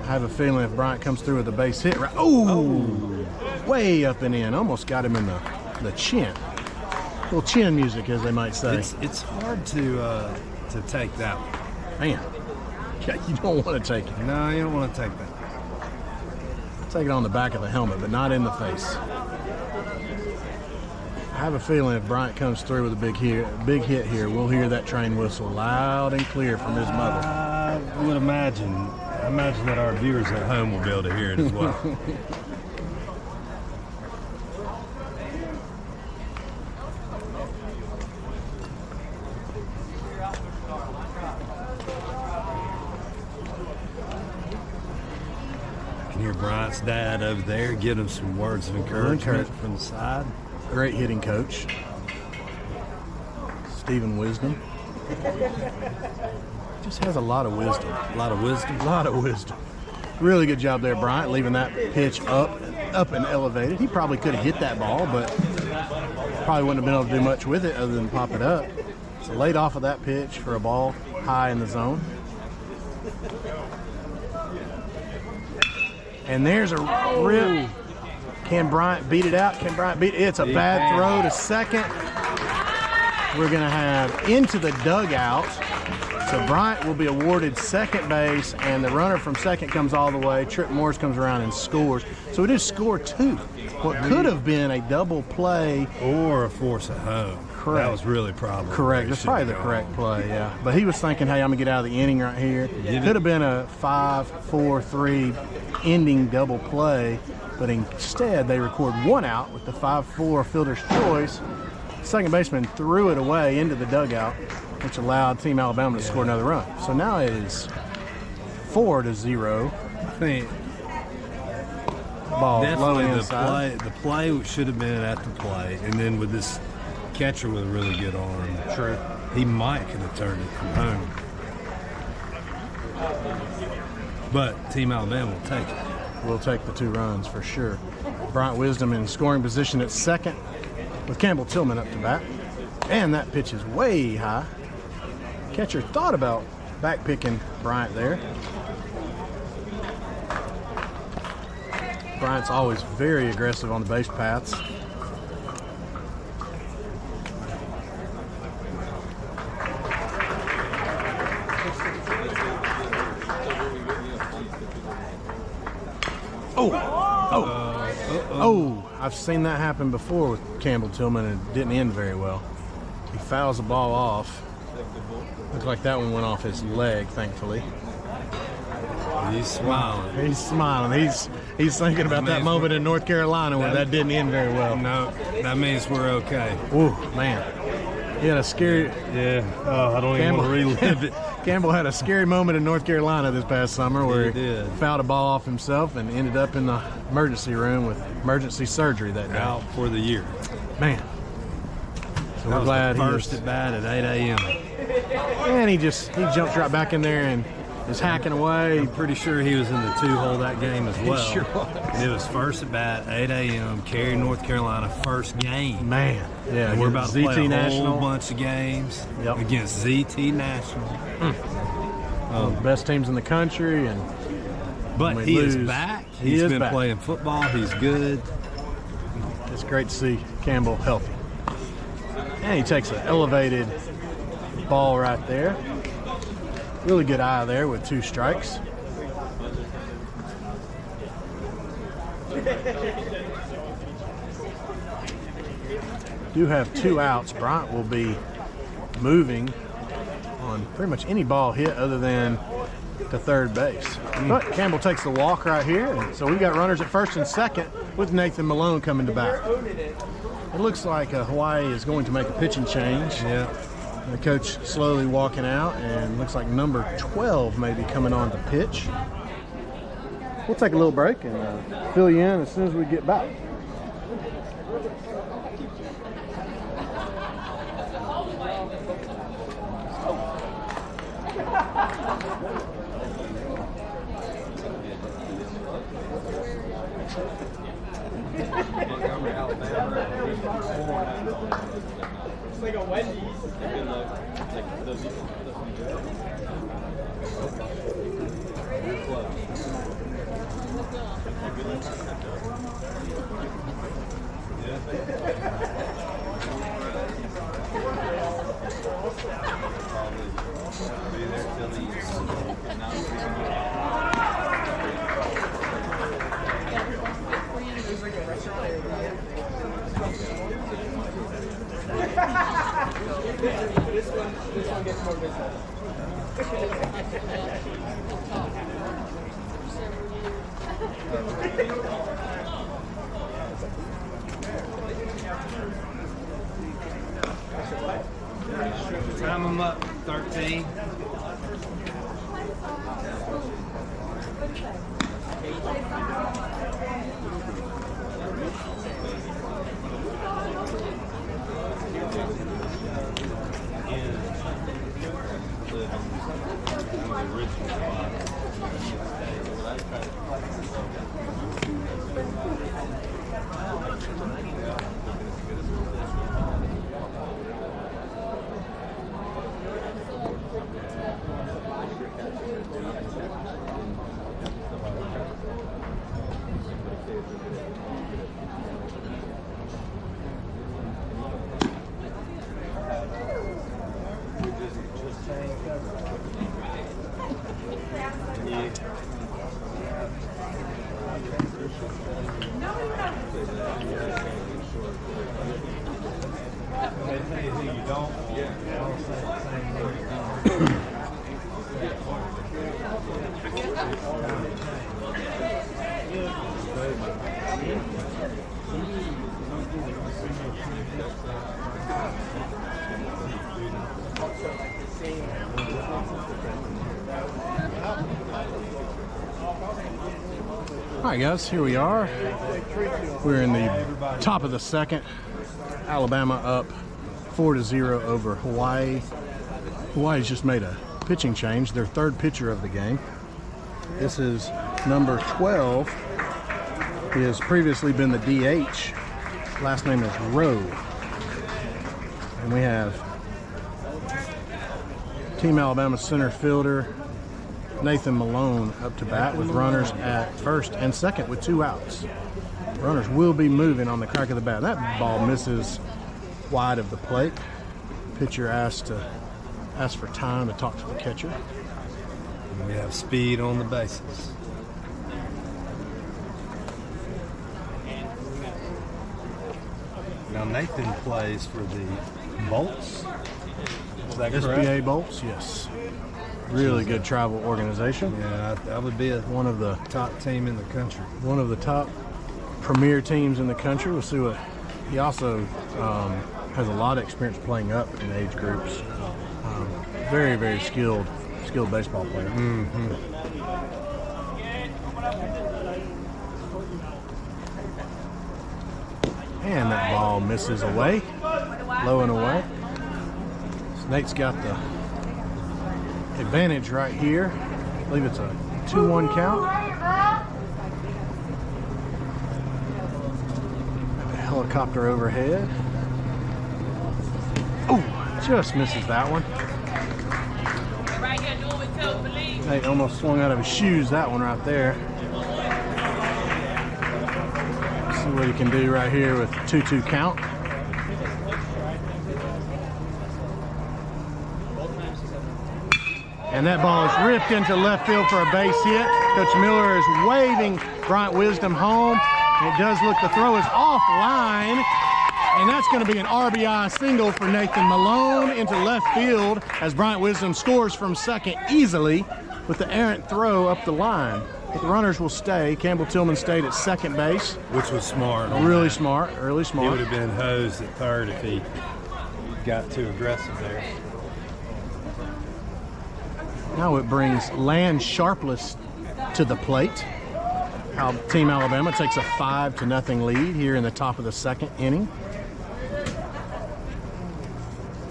I have a feeling if Bryant comes through with a base hit, right? Way up and in. Almost got him in the chin. A little chin music, as they might say. It's hard to take that one. Man, yeah, you don't want to take it. No, you don't want to take that. Take it on the back of the helmet, but not in the face. I have a feeling if Bryant comes through with a big hit here, we'll hear that train whistle loud and clear from his mother. I would imagine. I imagine that our viewers at home will be able to hear it as well. I can hear Bryant's dad over there give him some words of encouragement from the side. Great hitting coach, Stephen Wisdom. Just has a lot of wisdom. A lot of wisdom. Really good job there, Bryant, leaving that pitch up and elevated. He probably could have hit that ball, but probably wouldn't have been able to do much with it other than pop it up. So laid off of that pitch for a ball high in the zone. And there's a rip. Can Bryant beat it out? It's a bad throw to second. We're going to have into the dugout. So Bryant will be awarded second base, and the runner from second comes all the way. Tripp Morris comes around and scores. So it is score two. What could have been a double play. Or a force at home. Correct. That was really probably. Correct. That's probably the correct play, yeah. But he was thinking, hey, I'm going to get out of the inning right here. Could have been a 5-4-3 ending double play, but instead they record one out with the 5-4 fielder's choice. Second baseman threw it away into the dugout, which allowed Team Alabama to score another run. So now it is 4-0. I think ball definitely low inside. the play should have been at the plate, and then with this catcher with a really good arm, True. he might could have turned it from home. But Team Alabama will take it. We'll take the 2 runs for sure. Bryant Wisdom in scoring position at second with Campbell Tillman up to bat. And that pitch is way high. Catcher thought about back picking Bryant there. Bryant's always very aggressive on the base paths. Oh, I've seen that happen before with Campbell Tillman, and it didn't end very well. He fouls the ball off. Looks like that one went off his leg, thankfully. He's smiling. He's smiling. He's thinking about that moment in North Carolina where that didn't end very well. No, that means we're okay. Ooh, man. He had a scary... Yeah. Oh, I don't even want to relive it. Campbell had a scary moment in North Carolina this past summer where He did. fouled a ball off himself and ended up in the emergency room with emergency surgery that day. Out for the year. Man. So That we're was glad the he first is. at bat at 8 a.m. And he jumps right back in there and is hacking away. I'm pretty sure he was in the 2-hole that game as well. sure was. And it was first at bat, 8 a.m., Cary, North Carolina, first game. Man. Yeah. And we're about to play a National. whole bunch of games Yep. against ZT National. One of the best teams in the country, and But when we he is lose, back. he He's is been back. playing football. He's good. it's great to see Campbell healthy. And he takes an elevated ball right there. Really good eye there with 2 strikes. Do have 2 outs. Bryant will be moving on pretty much any ball hit other than to third base. But Campbell takes the walk right here, and so we've got runners at first and second with Nathan Malone coming to bat. It looks like Hawaii is going to make a pitching change. Yeah. The coach slowly walking out, and looks like number 12 may be coming on to pitch. We'll take a little break and fill you in as soon as we get back. Time him up, 13. All right, guys, here we are. We're in the top of the second. Alabama up 4-0 over Hawaii. Hawaii's just made a pitching change, their third pitcher of the game. This is number 12. He has previously been the DH. Last name is Rowe. And we have Team Alabama center fielder Nathan Malone up to bat with runners at first and second with 2 outs. Runners will be moving on the crack of the bat. That ball misses wide of the plate. Pitcher asked for time to talk to the catcher. And we have speed on the bases. Now Nathan plays for the Bolts. Is that correct? SBA Bolts, yes. Really good travel organization. Yeah, that would be one of the top team in the country. One of the top premier teams in the country. We'll see what he also has a lot of experience playing up in age groups. Very, very skilled baseball player. Mm-hmm. And that ball misses away, low and away. So Nate's got the advantage right here. I believe it's a 2-1 count. A helicopter overhead. Oh, just misses that one. Nate almost swung out of his shoes, that one right there. See what he can do right here with 2-2 count. And that ball is ripped into left field for a base hit. Coach Miller is waving Bryant Wisdom home. And it does look, the throw is offline. And that's going to be an RBI single for Nathan Malone into left field as Bryant Wisdom scores from second easily with the errant throw up the line. But the runners will stay. Campbell Tillman stayed at second base. Which was smart. Really smart, really smart. He would have been hosed at third if he got too aggressive there. Now it brings Land Sharpless to the plate. Team Alabama takes a 5-0 lead here in the top of the second inning.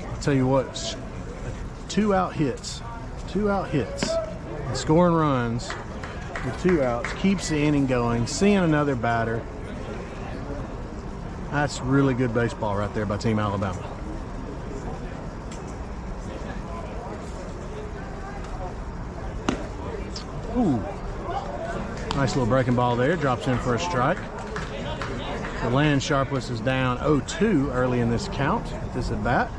I'll tell you what, 2 out hits, and scoring runs with 2 outs keeps the inning going, seeing another batter. That's really good baseball right there by Team Alabama. Ooh, nice little breaking ball there, drops in for a strike. The Land Sharpless is down 0-2 early in this count, this at bat.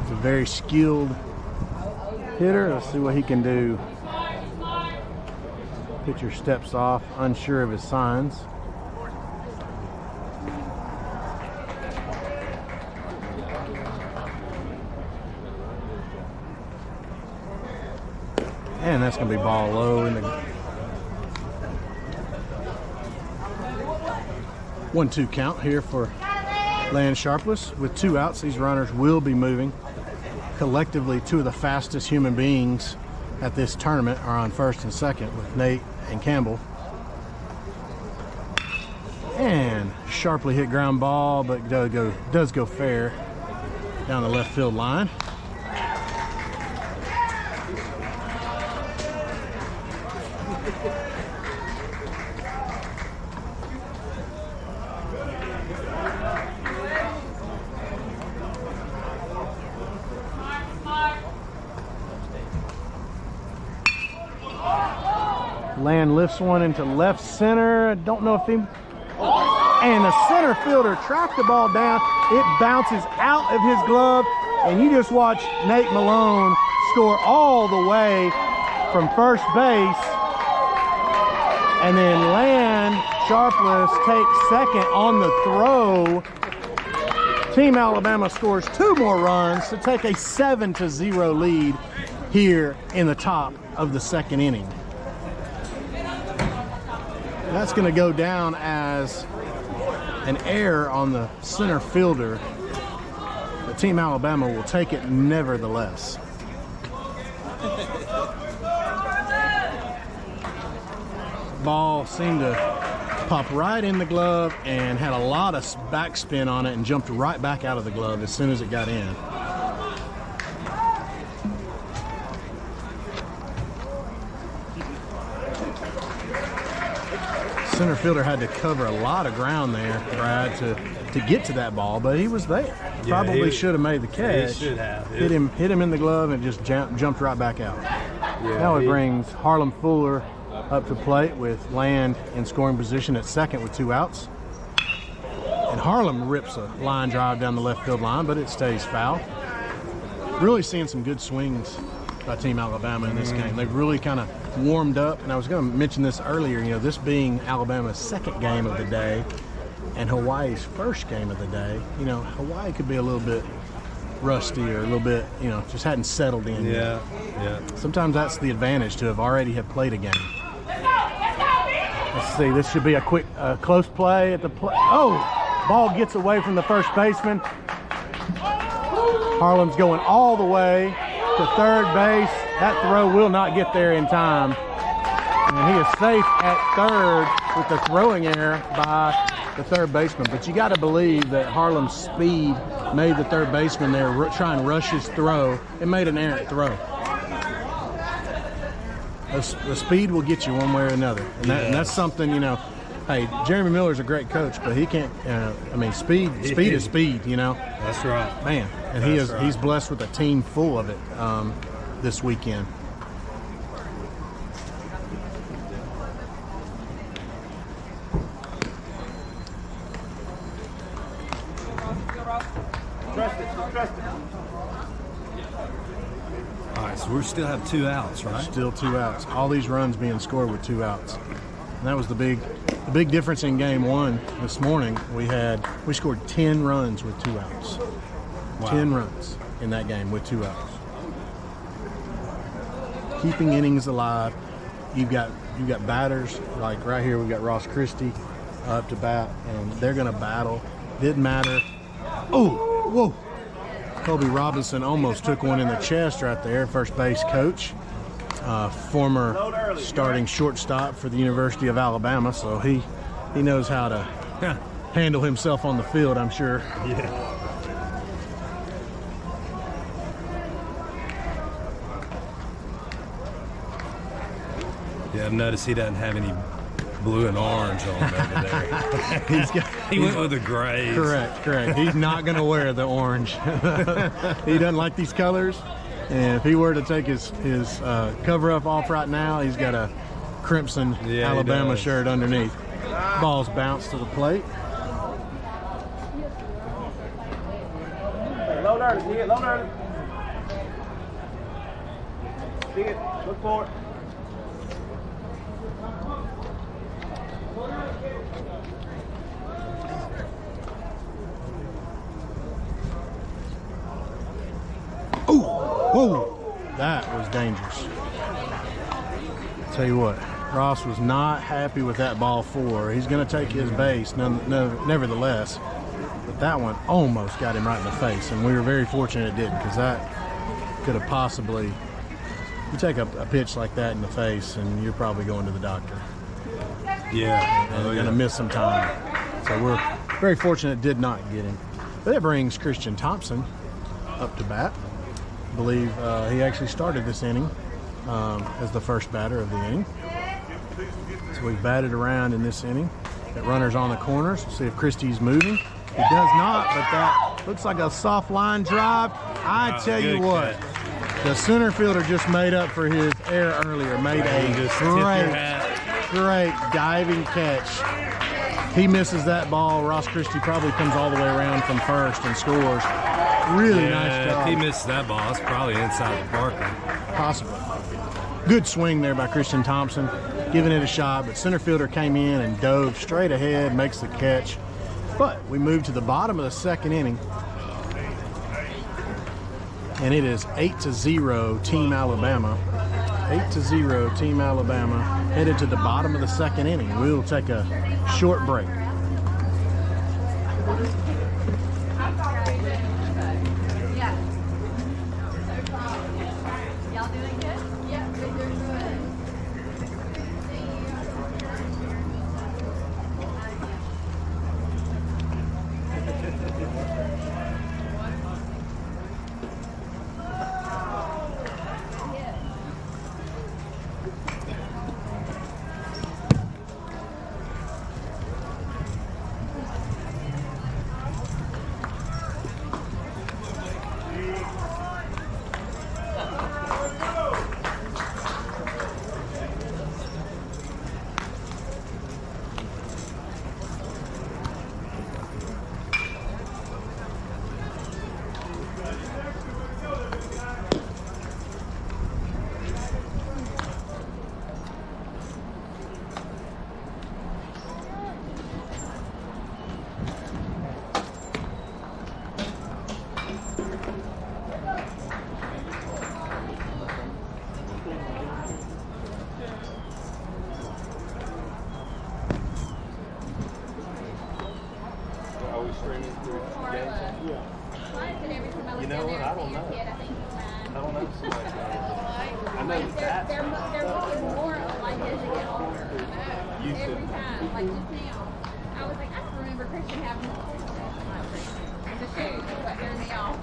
He's a very skilled hitter. Let's see what he can do. Pitcher steps off, unsure of his signs. And that's going to be ball low in the 1-2 count here for Land Sharpless. With 2 outs, these runners will be moving. Collectively, 2 of the fastest human beings at this tournament are on first and second with Nate and Campbell. And sharply hit ground ball, but does go fair down the left field line. Land lifts one into left center. I don't know if he... And the center fielder tracked the ball down. It bounces out of his glove. And you just watch Nate Malone score all the way from first base. And then Land Sharpless takes second on the throw. Team Alabama scores 2 more runs to take a 7-0 lead here in the top of the second inning. That's going to go down as an error on the center fielder. But Team Alabama will take it nevertheless. Ball seemed to pop right in the glove and had a lot of backspin on it and jumped right back out of the glove as soon as it got in. Center fielder had to cover a lot of ground there, Brad, to get to that ball, but he was there. Yeah, probably should have made the catch. He should have. Hit him in the glove and just jumped right back out. Yeah, now it brings Harlem Fuller up to plate with Land in scoring position at second with 2 outs. And Harlem rips a line drive down the left field line, but it stays foul. Really seeing some good swings by Team Alabama in this game. They've really kind of warmed up, and I was going to mention this earlier, you know, this being Alabama's second game of the day, and Hawaii's first game of the day, you know, Hawaii could be a little bit rusty or a little bit, you know, just hadn't settled in yet. Yeah. Sometimes that's the advantage to have already have played a game. Let's see, this should be a quick, close play at the play. Oh, ball gets away from the first baseman. Harlem's going all the way to third base. That throw will not get there in time. And he is safe at third with the throwing error by the third baseman. But you got to believe that Harlem's speed made the third baseman there try and rush his throw. It made an errant throw. The speed will get you one way or another. And that's something, you know, hey, Jeremy Miller's a great coach, but he can't, I mean, speed is speed, you know. That's right. Man, and he's blessed with a team full of it this weekend. All right, so we still have 2 outs, right? Still 2 outs. All these runs being scored with 2 outs. And that was the big difference in game 1 this morning. We scored 10 runs with 2 outs. Wow. 10 runs in that game with 2 outs. Keeping innings alive. You've got batters like right here. We've got Ross Christie up to bat, and they're going to battle. Didn't matter. Oh, whoa! Kobe Robinson almost took one in the chest right there. First base coach, former starting shortstop for the University of Alabama, so he knows how to handle himself on the field, I'm sure. Yeah. Yeah, I've noticed he doesn't have any blue and orange on over there. He went with the grays. Correct. He's not going to wear the orange. He doesn't like these colors. And if he were to take his cover up off right now, he's got a crimson Alabama shirt underneath. Ball's bounced to the plate. Low early, see it, low early. See it, look for it. Whoa, that was dangerous. Tell you what, Ross was not happy with that ball 4. He's going to take his base, nevertheless. But that one almost got him right in the face, and we were very fortunate it didn't, because that could have possibly, you take a pitch like that in the face, and you're probably going to the doctor. Yeah. And you're going to miss some time. So we're very fortunate it did not get him. But that brings Christian Thompson up to bat. I believe he actually started this inning as the first batter of the inning. So we've batted around in this inning. Got runners on the corners. We'll see if Christie's moving. He does not, but that looks like a soft line drive. I tell you what, the center fielder just made up for his error earlier. Made a great diving catch. He misses that ball. Ross Christie probably comes all the way around from first and scores. Really nice job. If he misses that ball, it's probably inside the Parker. Possibly. Good swing there by Christian Thompson, giving it a shot, but center fielder came in and dove straight ahead, makes the catch. But we move to the bottom of the second inning, and it is 8-0 Team Alabama. 8-0 Team Alabama, headed to the bottom of the second inning. We'll take a short break. streaming through the game. Yeah. You know what? I don't know. I don't know so much. I know that. They're looking more alike as they get older. Every time, like just now. I was like, I don't remember Christian having the shoes, but they're me off.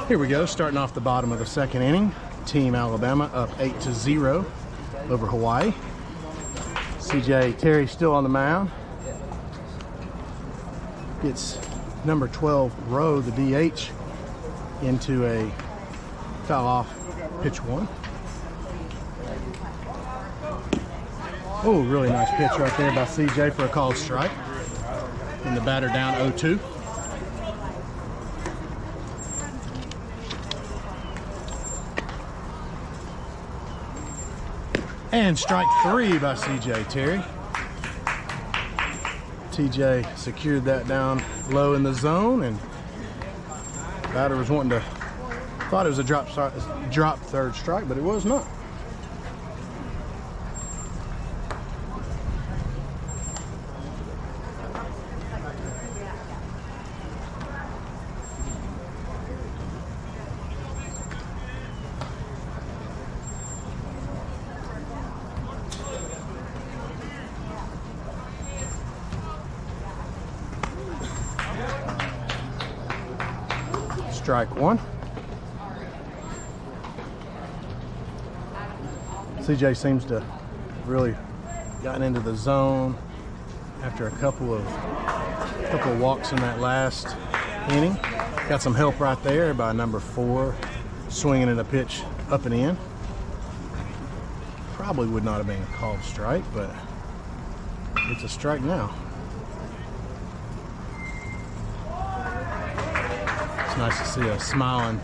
Here we go, starting off the bottom of the second inning. Team Alabama up 8-0 over Hawaii. CJ Terry still on the mound. Gets number 12 Rowe, the DH, into a foul off pitch one. Oh, really nice pitch right there by CJ for a called strike. And the batter down 0-2. And strike three by CJ Terry. TJ secured that down low in the zone, and batter was wanting to, thought it was a drop third strike, but it was not. Strike one. CJ seems to have really gotten into the zone after a couple of walks in that last inning. Got some help right there by number 4, swinging at a pitch up and in. Probably would not have been a called strike, but it's a strike now. It's nice to see a smile on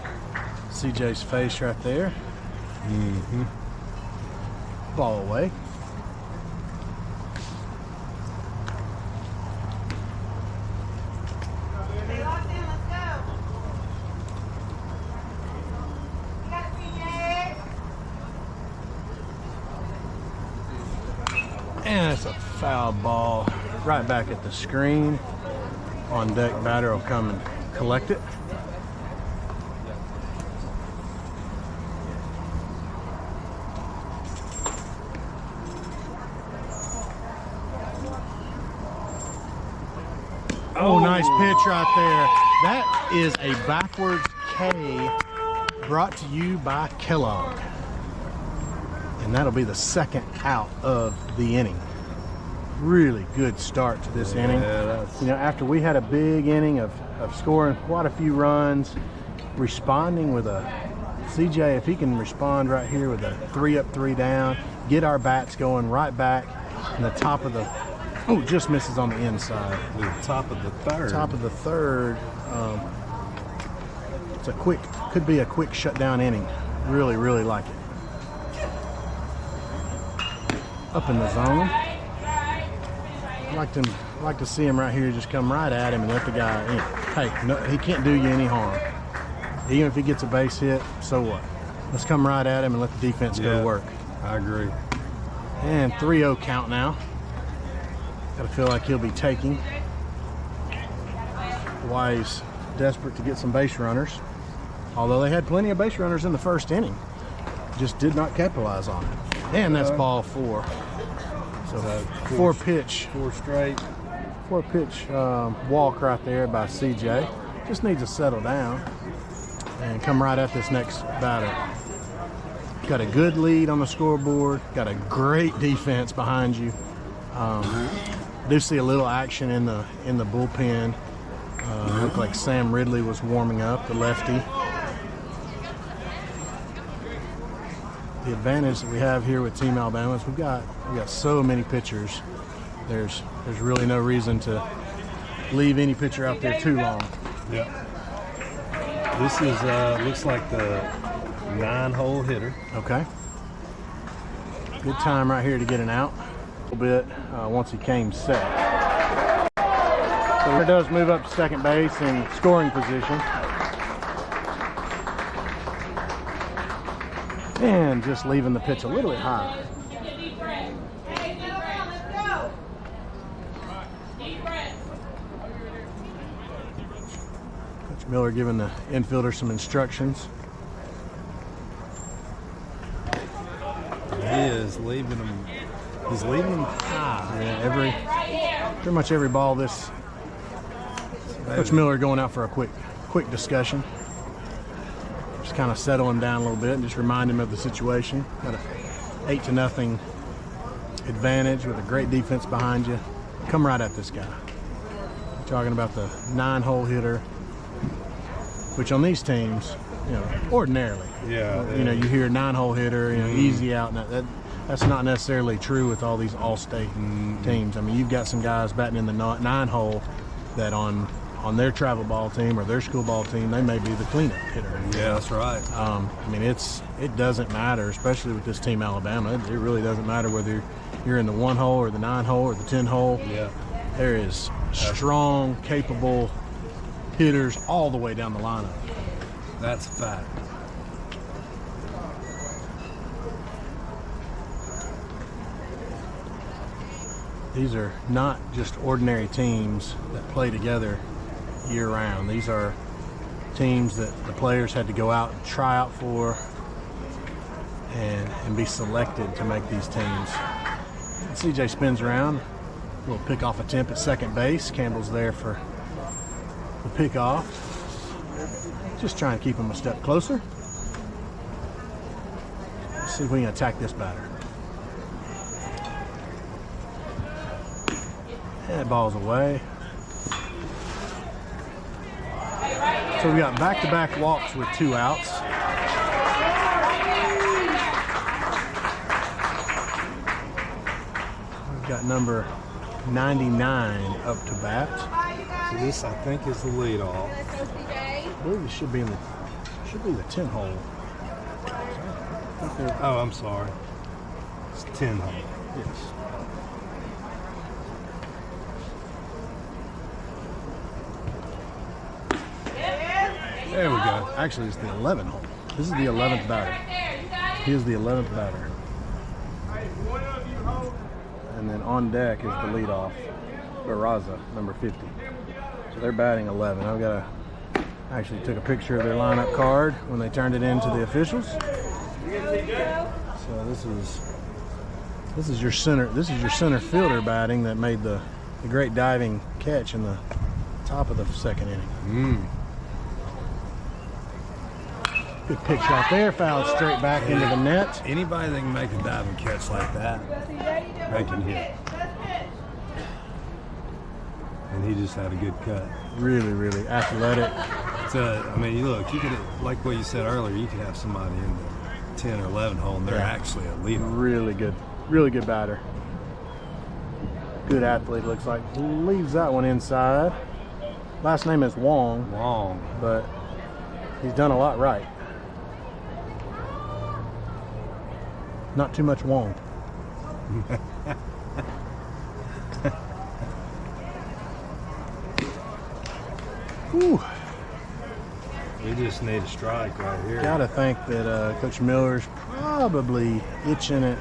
CJ's face right there. Ball away. And it's a foul ball right back at the screen. On deck batter will come and collect it. Oh, nice pitch right there. That is a backwards K brought to you by Kellogg. And that'll be the second out of the inning. Really good start to this inning. You know, after we had a big inning of scoring quite a few runs, responding with a CJ, if he can respond right here with a 3 up, 3 down, get our bats going right back in the top of the, oh, just misses on the inside. The top of the third. Top of the third. It's a quick, could be a quick shutdown inning. Really, really like it. Up in the zone. Like to see him right here, just come right at him and let the guy in. Hey, no, he can't do you any harm. Even if he gets a base hit, so what? Let's come right at him and let the defense go to work. I agree. And 3-0 count now. Gotta feel like he'll be taking. Hawaii's desperate to get some base runners. Although they had plenty of base runners in the first inning. Just did not capitalize on it. And that's ball 4. So four pitch walk right there by CJ. Just needs to settle down and come right at this next batter. Got a good lead on the scoreboard. Got a great defense behind you. Do see a little action in the bullpen. Looked like Sam Ridley was warming up, the lefty. The advantage that we have here with Team Alabama is we got so many pitchers. There's really no reason to leave any pitcher out there too long. Yeah. This is looks like the 9-hole hitter. Okay. Good time right here to get an out. A little bit once he came set. So he does move up to second base in scoring position. And just leaving the pitch a little bit high. Coach Miller giving the infielder some instructions. He is leaving them. He's leaving them high. Yeah, pretty much every ball. This Coach Miller going out for a quick discussion. Just kind of settle him down a little bit and just remind him of the situation. Got an 8-0 advantage with a great defense behind you. Come right at this guy. We're talking about the 9-hole hitter, which on these teams, ordinarily, you you hear 9-hole hitter, easy out. And that's not necessarily true with all these all-state teams. I mean, you've got some guys batting in the 9-hole that on their travel ball team or their school ball team, they may be the cleanup hitter. Yeah, that's right. I mean, it doesn't matter, especially with this team Alabama. It really doesn't matter whether you're in the 1-hole or the 9-hole or the 10-hole. Yeah. There is strong, capable hitters all the way down the lineup. That's a fact. These are not just ordinary teams that play together year-round. These are teams that the players had to go out and try out for and be selected to make these teams. And CJ spins around, a little pick-off attempt at second base. Campbell's there for the pick-off. Just trying to keep him a step closer. Let's see if we can attack this batter. That ball's away. So we got back-to-back walks with 2 outs. We've got number 99 up to bat. So this, I think, is the leadoff. I believe it should be the 10-hole. Oh, I'm sorry. It's 10-hole. Yes. There we go. Actually, it's the 11th hole. This is the 11th batter. He is the 11th batter. And then on deck is the leadoff, Barraza, number 50. So they're batting 11. I've got actually took a picture of their lineup card when they turned it in to the officials. So this is your center fielder batting that made the great diving catch in the top of the second inning. Good pitch right there, fouled straight back into the net. Anybody that can make a diving catch like that, they can hit. And he just had a good cut. Really, really athletic. So, I mean, look, you could, like what you said earlier, you could have somebody in the 10 or 11 hole and they're actually a leader. Really good batter. Good athlete, looks like. Leaves that one inside. Last name is Wong. Wong. But he's done a lot right. Not too much Wong. Whew. We just need a strike right here. Gotta think that Coach Miller's probably itching at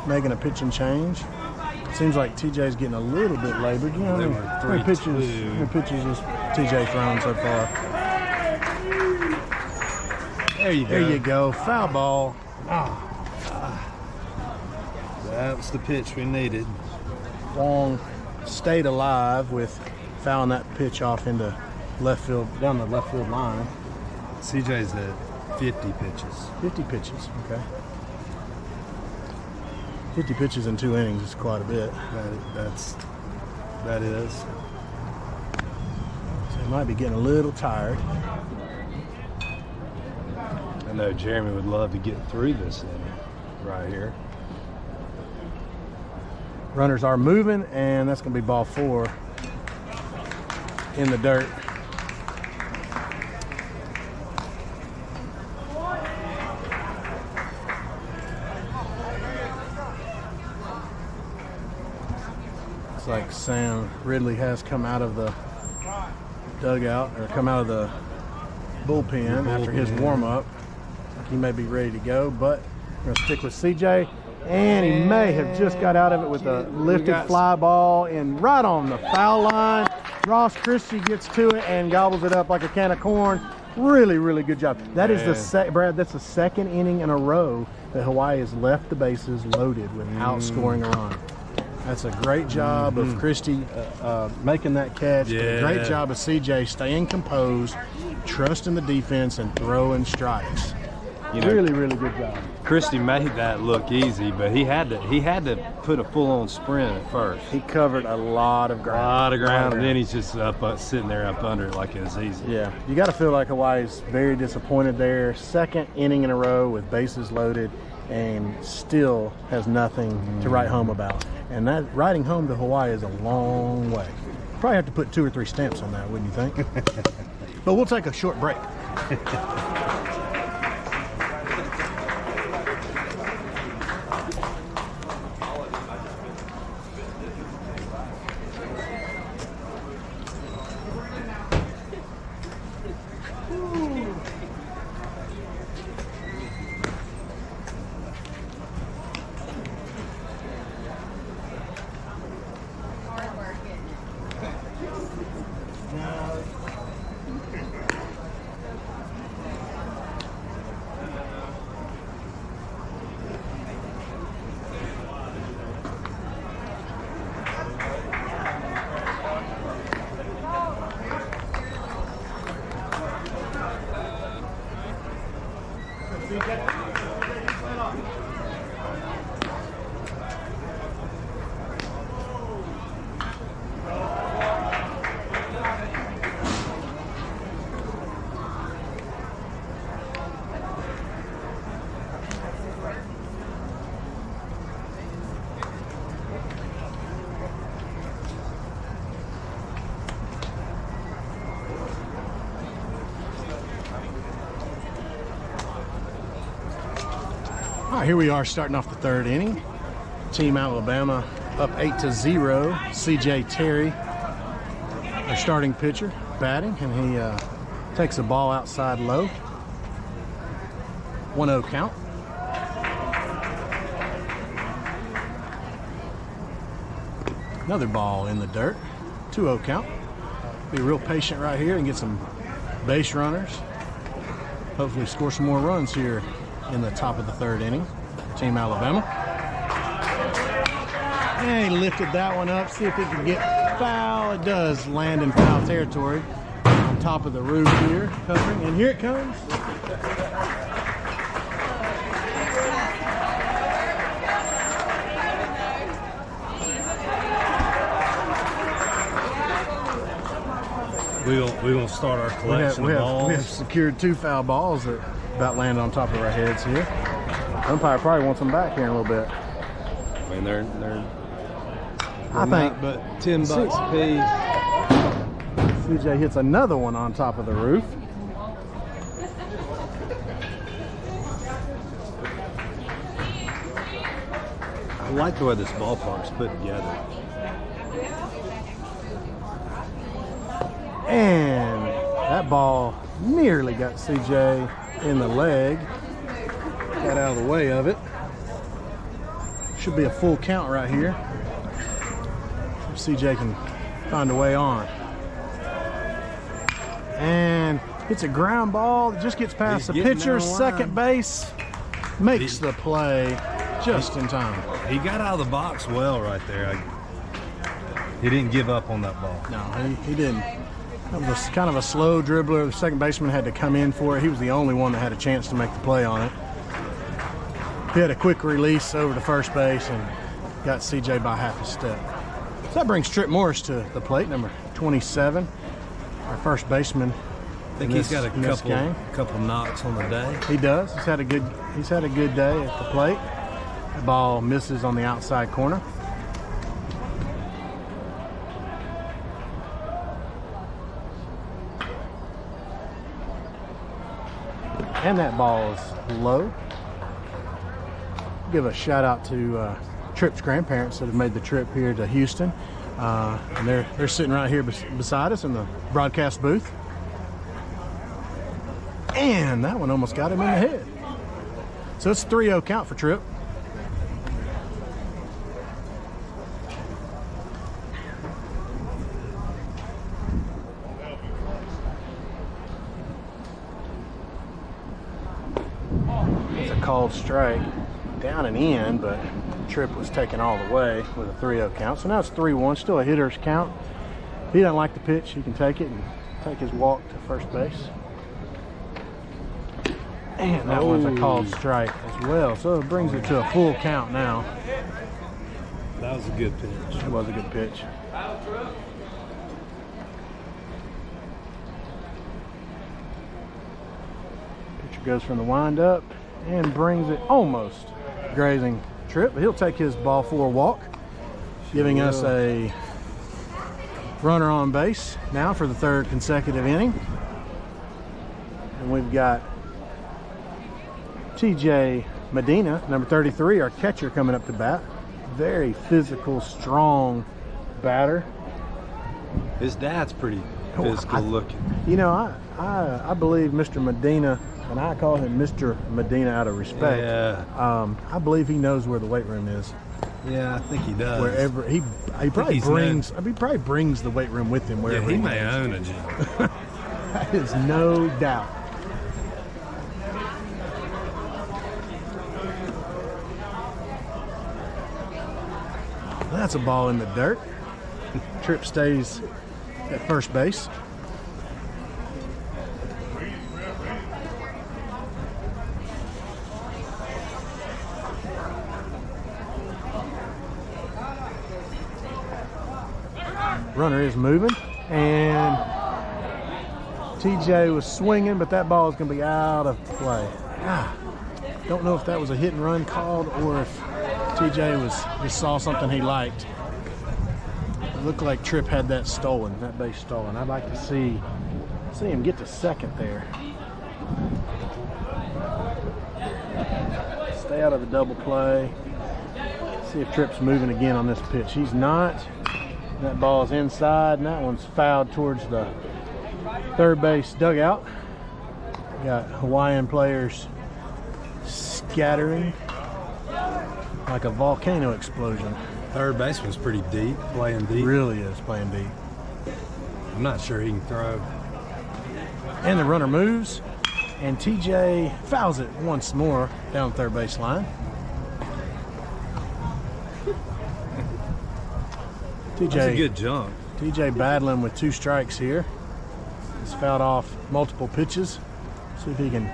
making a pitching change. Seems like TJ's getting a little bit labored. You know, how many pitches has TJ thrown so far? There you go. Foul ball. That was the pitch we needed. Wong stayed alive with fouling that pitch off into left field, down the left field line. CJ's at 50 pitches. 50 pitches, okay. 50 pitches in 2 innings is quite a bit. That is. So he might be getting a little tired. I know Jeremy would love to get through this inning right here. Runners are moving, and that's going to be ball 4 in the dirt. It's like Sam Ridley has come out of the dugout, or come out of the bullpen after his warm-up. He may be ready to go, but we're going to stick with CJ. And he may have just got out of it with a lifted fly ball and right on the foul line. Ross Christie gets to it and gobbles it up like a can of corn. Really, really good job. That is Brad, that's the 2nd inning in a row that Hawaii has left the bases loaded without scoring a run. That's a great job of Christie making that catch. Yeah. Great job of CJ staying composed, trusting the defense, and throwing strikes. You know, really, really good job. Christie made that look easy, but he had to put a full-on sprint at first. He covered a lot of ground. And then he's just sitting there up under it like it was easy. Yeah, you got to feel like Hawaii's very disappointed there. 2nd inning in a row with bases loaded, and still has nothing to write home about. And that writing home to Hawaii is a long way. Probably have to put 2 or 3 stamps on that, wouldn't you think? But we'll take a short break. All right, here we are starting off the 3rd inning. Team Alabama up 8-0. CJ Terry, our starting pitcher, batting, and he takes a ball outside low. 1-0 count. Another ball in the dirt. 2-0 count. Be real patient right here and get some base runners. Hopefully score some more runs here in the top of the 3rd inning. Team Alabama. And he lifted that one up. See if it can get foul. It does land in foul territory on top of the roof here, covering. And here it comes. We're going to start our collection of balls. We have secured 2 foul balls that about landed on top of our heads here. Umpire probably wants them back here in a little bit. I mean, they're I think, but $10 a piece. CJ hits another one on top of the roof. I like the way this ballpark's put together. And that ball nearly got CJ in the leg. Got out of the way of it. Should be a full count right here. If CJ can find a way on. And it's a ground ball that just gets past the pitcher. Second base makes the play. just in time. He got out of the box well right there. He didn't give up on that ball. No, he didn't. That was kind of a slow dribbler. The second baseman had to come in for it. He was the only one that had a chance to make the play on it. He had a quick release over to first base and got CJ by half a step. So that brings Trip Morris to the plate, number 27, our first baseman. I think he's got a couple knocks on the day. He does. He's had a good day at the plate. The ball misses on the outside corner. And that ball is low. Give a shout out to Trip's grandparents that have made the trip here to Houston. And they're sitting right here beside us in the broadcast booth. And that one almost got him in the head. So it's a 3-0 count for Trip. It's a called strike. Down and in, but Trip was taken all the way with a 3-0 count. So now it's 3-1, still a hitter's count. If he doesn't like the pitch, he can take it and take his walk to first base. And that one's a called strike as well. So it brings it to a full count now. That was a good pitch. It was a good pitch. Pitcher goes from the windup and brings it almost grazing Trip. He'll take his ball for a walk, giving us a runner on base now for the third consecutive inning. And we've got TJ Medina, number 33, our catcher, coming up to bat. Very physical, strong batter. His dad's pretty physical looking. You know, I believe Mr. Medina, and I call him Mr. Medina out of respect. Yeah. I believe he knows where the weight room is. Yeah, I think he does. Wherever he probably brings, he probably brings the weight room with him wherever he he may goes. own a gym. That is no doubt. That's a ball in the dirt. Trip stays at first base. Runner is moving, and TJ was swinging, but that ball is going to be out of play. Don't know if that was a hit and run called or if TJ just saw something he liked. It looked like Trip had that stolen, that base stolen. I'd like to see him get to second there. Stay out of the double play. See if Trip's moving again on this pitch. He's not. That ball is inside, and that one's fouled towards the third base dugout. Got Hawaiian players scattering like a volcano explosion. Third baseman's pretty deep, playing deep. Really is playing deep. I'm not sure he can throw. And the runner moves, and TJ fouls it once more down the third base line. That's a good jump. TJ battling with 2 strikes here. He's fouled off multiple pitches. See if he can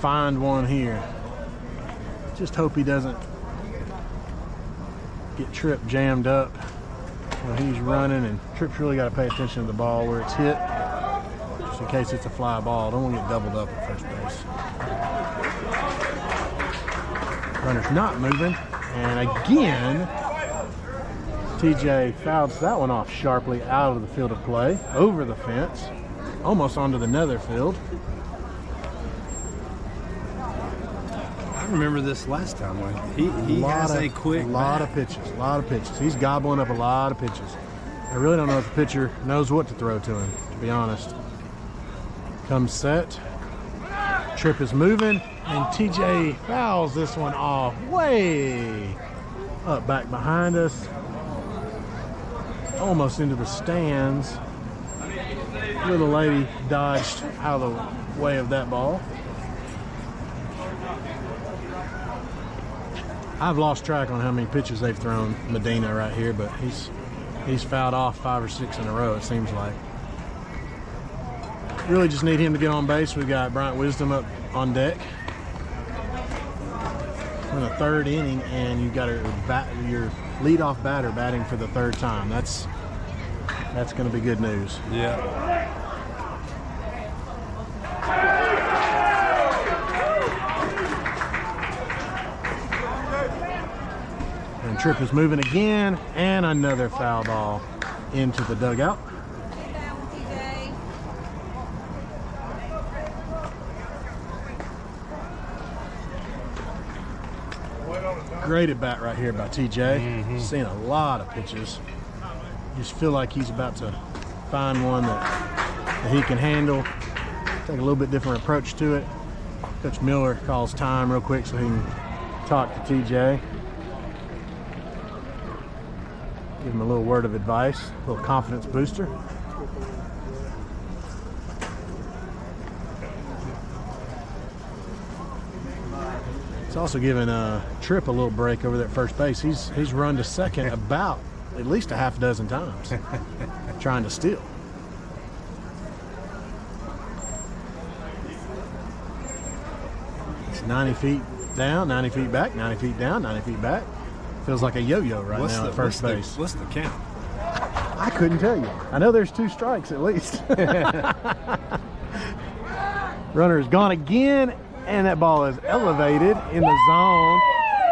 find one here. Just hope he doesn't get Trip jammed up when he's running, and Trip's really got to pay attention to the ball where it's hit, just in case it's a fly ball. Don't want to get doubled up at first base. Runner's not moving, and again, TJ fouls that one off sharply out of the field of play, over the fence, almost onto the nether field. I remember this last time when he has a quick lot of pitches. He's gobbling up a lot of pitches. I really don't know if the pitcher knows what to throw to him, to be honest. Comes set. Trip is moving, and TJ fouls this one off way up back behind us, almost into the stands. Little lady dodged out of the way of that ball. I've lost track on how many pitches they've thrown Medina right here, but he's fouled off 5 or 6 in a row, it seems like. Really just need him to get on base. We've got Bryant Wisdom up on deck. In the 3rd inning, and you got your leadoff batter batting for the 3rd time. That's going to be good news. Yeah. And Tripp is moving again, and another foul ball into the dugout. Great at bat right here by TJ. Seeing a lot of pitches. You just feel like he's about to find one that he can handle. Take a little bit different approach to it. Coach Miller calls time real quick so he can talk to TJ. Give him a little word of advice, a little confidence booster. It's also giving Tripp a little break over there at first base. He's run to second about at least a half dozen times trying to steal. It's 90 feet down, 90 feet back, 90 feet down, 90 feet back. Feels like a yo-yo right now at first base. What's the count? I couldn't tell you. I know there's 2 strikes at least. Runner's gone again, and that ball is elevated in the zone.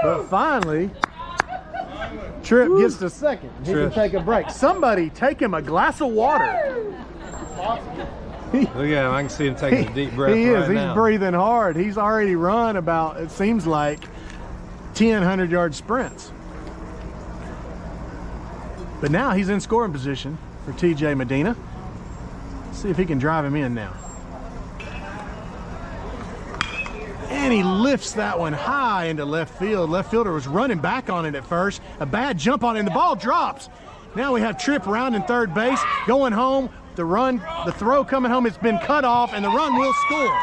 But finally, Tripp gets to second. He can take a break. Somebody take him a glass of water. Look at him. I can see him taking a deep breath. He is. Right now. He's breathing hard. He's already run about, it seems like, 10 100-yard sprints. But now he's in scoring position for TJ Medina. Let's see if he can drive him in now. And he lifts that one high into left field. Left fielder was running back on it at first. A bad jump on it, and the ball drops. Now we have Tripp rounding third base, going home. The throw coming home, it's been cut off, and the run will score.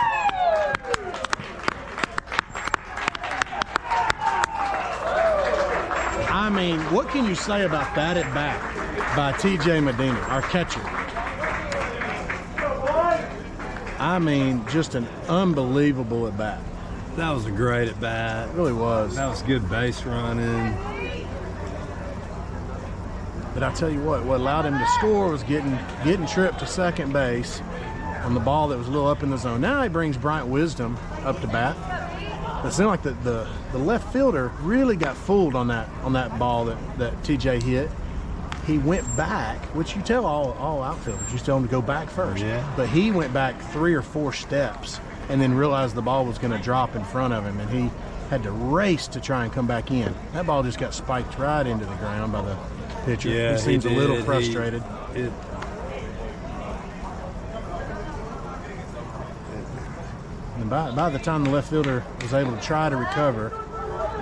I mean, what can you say about that at bat by TJ Medina, our catcher? I mean, just an unbelievable at bat. That was a great at bat. It really was. That was good base running. But I tell you what allowed him to score was getting Tripp to second base on the ball that was a little up in the zone. Now he brings Bryant Wisdom up to bat. It seemed like the left fielder really got fooled on that ball that TJ hit. He went back, which you tell all outfielders, you tell them to go back first. Yeah. But he went back 3 or 4 steps and then realized the ball was going to drop in front of him, and he had to race to try and come back in. That ball just got spiked right into the ground by the pitcher. Yeah, he seems a little frustrated. And by the time the left fielder was able to try to recover,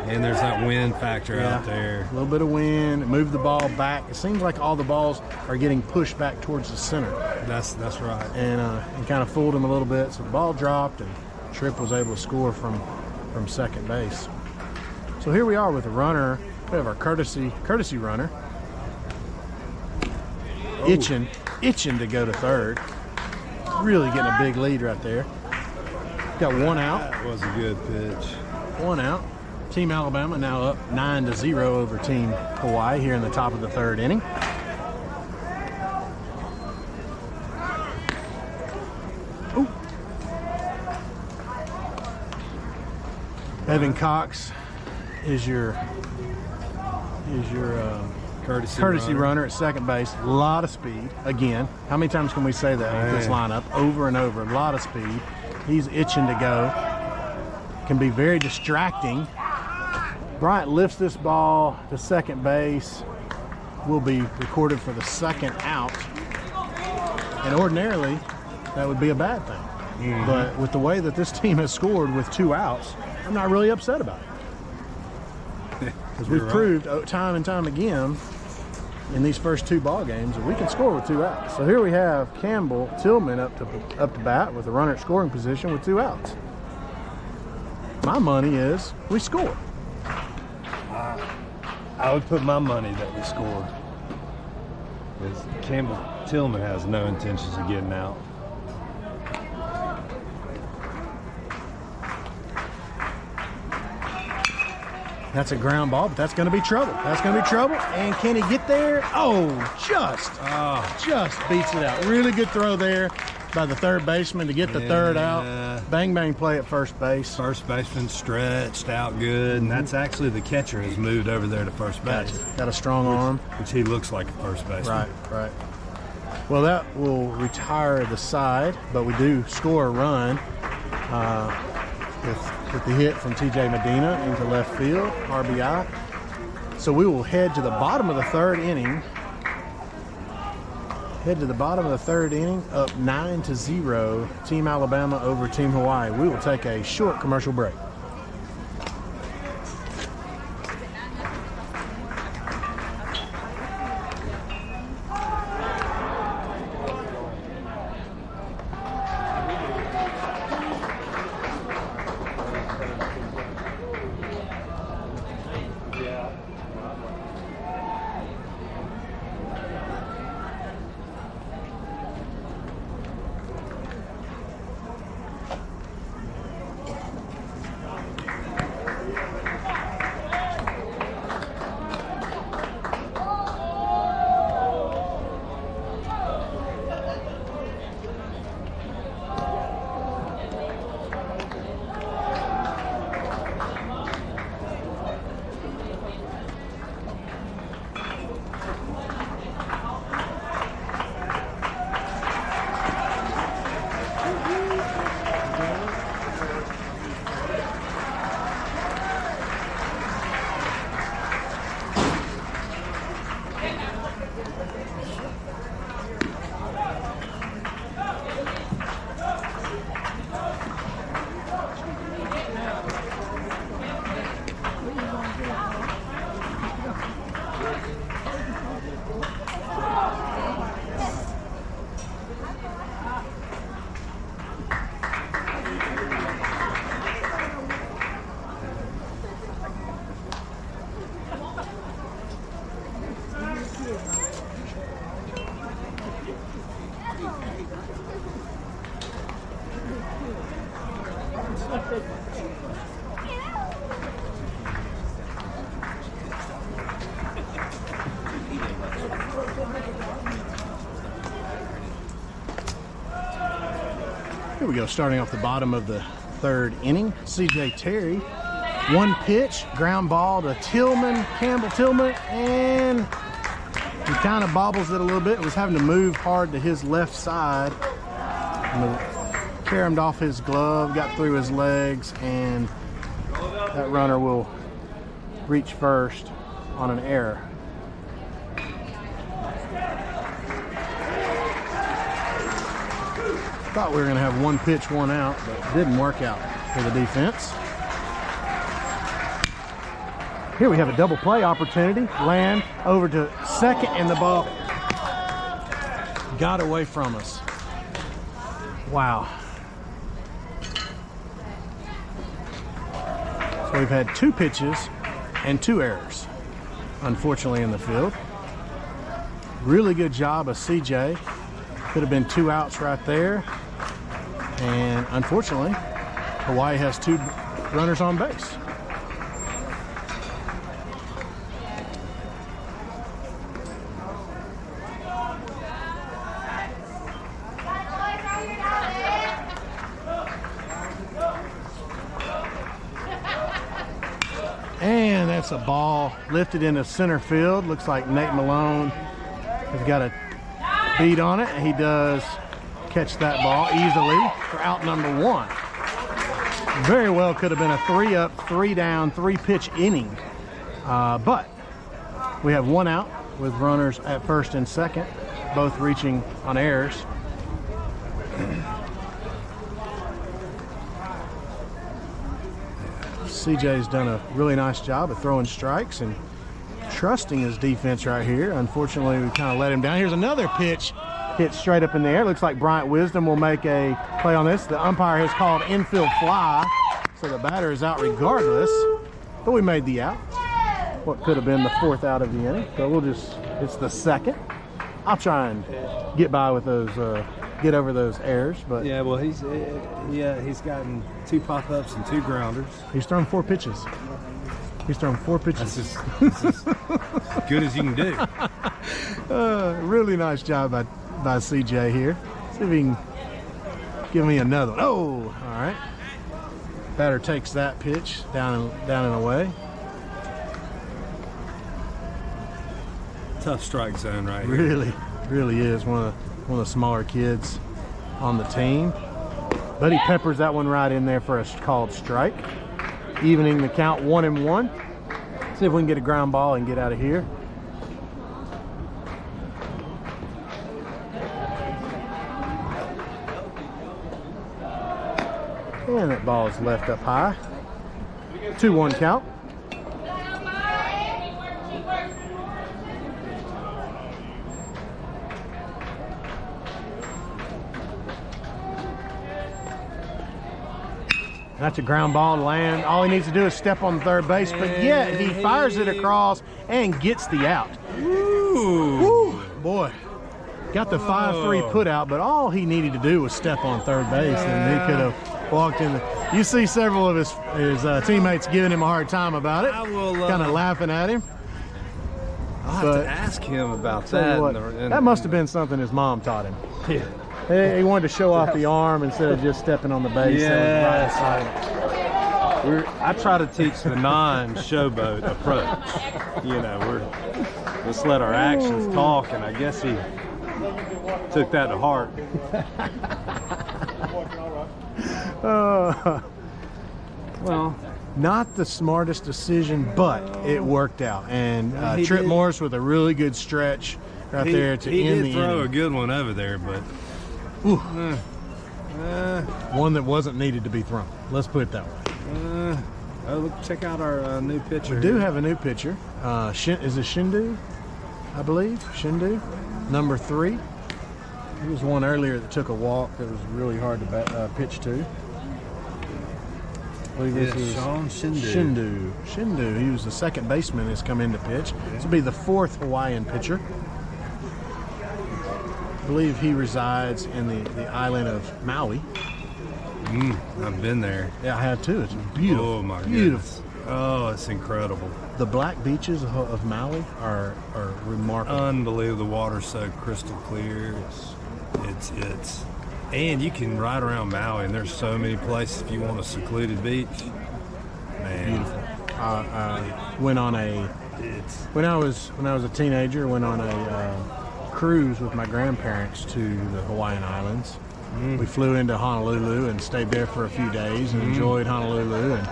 and there's that wind factor out there. A little bit of wind, moved the ball back. It seems like all the balls are getting pushed back towards the center. That's right. And kind of fooled him a little bit. So the ball dropped, and Tripp was able to score from second base. So here we are with a runner. We have our courtesy runner. Itching to go to third. Really getting a big lead right there. Got 1 out. That was a good pitch. 1 out. Team Alabama now up 9-0 over Team Hawaii here in the top of the 3rd inning. Ooh. Evan Cox is your courtesy runner at second base. A lot of speed. Again, how many times can we say that with this lineup? Over and over. A lot of speed. He's itching to go. Can be very distracting. Bryant lifts this ball to second base. Will be recorded for the 2nd out. And ordinarily, that would be a bad thing. Mm-hmm. But with the way that this team has scored with 2 outs, I'm not really upset about it. Because we've proved time and time again in these first 2 ball games that we can score with 2 outs. So here we have Campbell Tillman up to bat with a runner at scoring position with 2 outs. My money is we score. I would put my money that we scored. Because Campbell Tillman has no intentions of getting out. That's a ground ball, but that's going to be trouble. That's going to be trouble. And can he get there? Oh, just beats it out. Really good throw there by the third baseman to get the third out. Bang, bang play at first base. First baseman stretched out good, and that's actually the catcher has moved over there to first base. Got a strong arm. Which he looks like a first baseman. Right. Well, that will retire the side, but we do score a run with the hit from TJ Medina into left field, RBI. So we will head to the bottom of the third inning. Up 9-0. Team Alabama over Team Hawaii. We will take a short commercial break. Here we go, starting off the bottom of the third inning. CJ Terry, one pitch, ground ball to Tillman, Campbell Tillman, and he kind of bobbles it a little bit. Was having to move hard to his left side. Caromed off his glove, got through his legs, and that runner will reach first on an error. Thought we were going to have one pitch, one out, but it didn't work out for the defense. Here we have a double play opportunity. Land over to second, and the ball got away from us. Wow. So we've had two pitches and two errors, unfortunately, in the field. Really good job of CJ. Could have been two outs right there. And unfortunately, Hawaii has two runners on base. And that's a ball lifted into center field. Looks like Nate Malone has got a beat on it, and he does catch that ball easily for out number one. Very well could have been a 3-up, 3-down, 3-pitch inning. But we have one out with runners at first and second, both reaching on errors. CJ's done a really nice job of throwing strikes and trusting his defense right here. Unfortunately, we kind of let him down. Here's another pitch hit straight up in the air. Looks like Bryant Wisdom will make a play on this. The umpire has called infield fly, so the batter is out regardless, but we made the out. what could have been the 4th out of the inning. So we'll just, it's the 2nd. I'll try and get by with those, get over those errors. But yeah, well, he's gotten 2 pop-ups and 2 grounders. He's thrown 4 pitches. He's thrown 4 pitches. That's as good as you can do. Really nice job by CJ here. See if he can give me another one. Oh, all right. Batter takes that pitch down and away. Tough strike zone right here. Really is one of the smaller kids on the team. But he peppers that one right in there for a called strike, evening the count 1-1. See if we can get a ground ball and get out of here. And that ball is left up high. 2-1 count. That's a ground ball to land. All he needs to do is step on third base, but yet he fires it across and gets the out. Woo, boy. Got the 5-3 put out, but all he needed to do was step on third base, and he could have walked in. You see several of his teammates giving him a hard time about it, kind of laughing at him. I'll have to ask him about that. That must have been something his mom taught him. Yeah. He wanted to show off the arm instead of just stepping on the base. Yeah. I try to teach the non-showboat approach. You know, let's let our actions talk, and I guess he took that to heart. Well, not the smartest decision, but it worked out. And Trip Morris with a really good stretch right there to end the inning. He did throw a good one over there, but one that wasn't needed to be thrown. Let's put it that way. Check out our new pitcher. We do have a new pitcher. Is it Shindu? I believe Shindu, number 3. He was one earlier that took a walk that was really hard to pitch to. I believe this is Sean Shindu. Shindu. He was the second baseman that's come in to pitch. This will be the 4th Hawaiian pitcher. I believe he resides in the island of Maui. I've been there. Yeah, I have too. It's beautiful. Oh my beautiful. Goodness. Oh, it's incredible. The black beaches of Maui are remarkable. Unbelievable. The water's so crystal clear. It's and you can ride around Maui, and there's so many places if you want a secluded beach. Man, beautiful. When I was a teenager, went on a cruise with my grandparents to the Hawaiian Islands. We flew into Honolulu and stayed there for a few days and enjoyed Honolulu and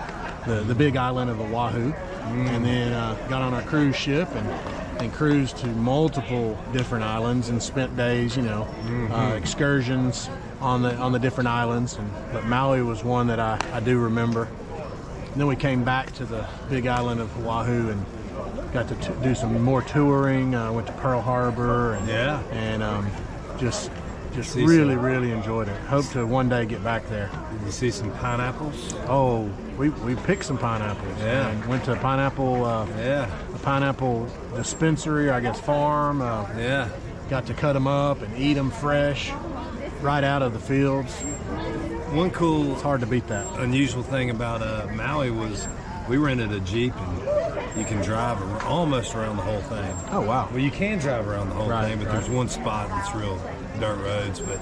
the big island of Oahu. And then got on our cruise ship and cruised to multiple different islands and spent days, excursions on the different islands. But Maui was one that I do remember. And then we came back to the big island of Oahu and got to do some more touring. Went to Pearl Harbor and just really enjoyed it. Hope to one day get back there. Did you see some pineapples? Oh, we picked some pineapples. Yeah. And went to a pineapple dispensary, I guess farm. Got to cut them up and eat them fresh, right out of the fields. One cool, it's hard to beat that. Unusual thing about Maui was we rented a Jeep and you can drive almost around the whole thing. Oh wow! Well, you can drive around the whole thing, but there's one spot that's real dirt roads. But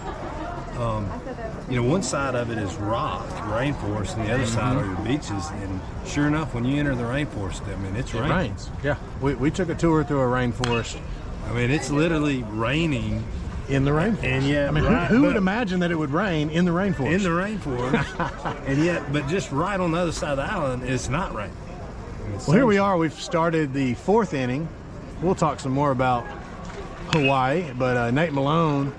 one side of it is rock, rainforest, and the other side are the beaches. And sure enough, when you enter the rainforest, I mean, it rains. Yeah, we took a tour through a rainforest. I mean, it's literally raining in the rainforest. And yet, who would imagine that it would rain in the rainforest? In the rainforest, and yet, but just right on the other side of the island, it's not raining. Well, here we are. We've started the 4th inning. We'll talk some more about Hawaii, but Nate Malone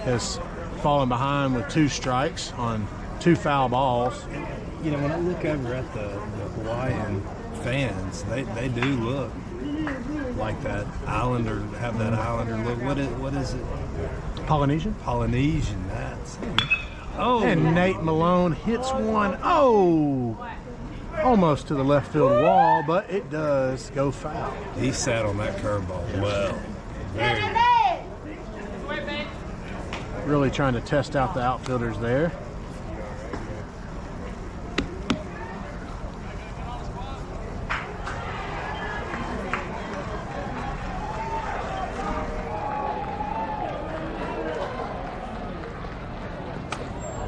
has fallen behind with 2 strikes on 2 foul balls. When I look over at the Hawaiian fans, they do look like that Islander, have that Islander look. What is it? Polynesian? Polynesian, that's... Oh! And Nate Malone hits one. Oh! almost to the left field wall, but it does go foul. He sat on that curveball well. Very good. Really trying to test out the outfielders there.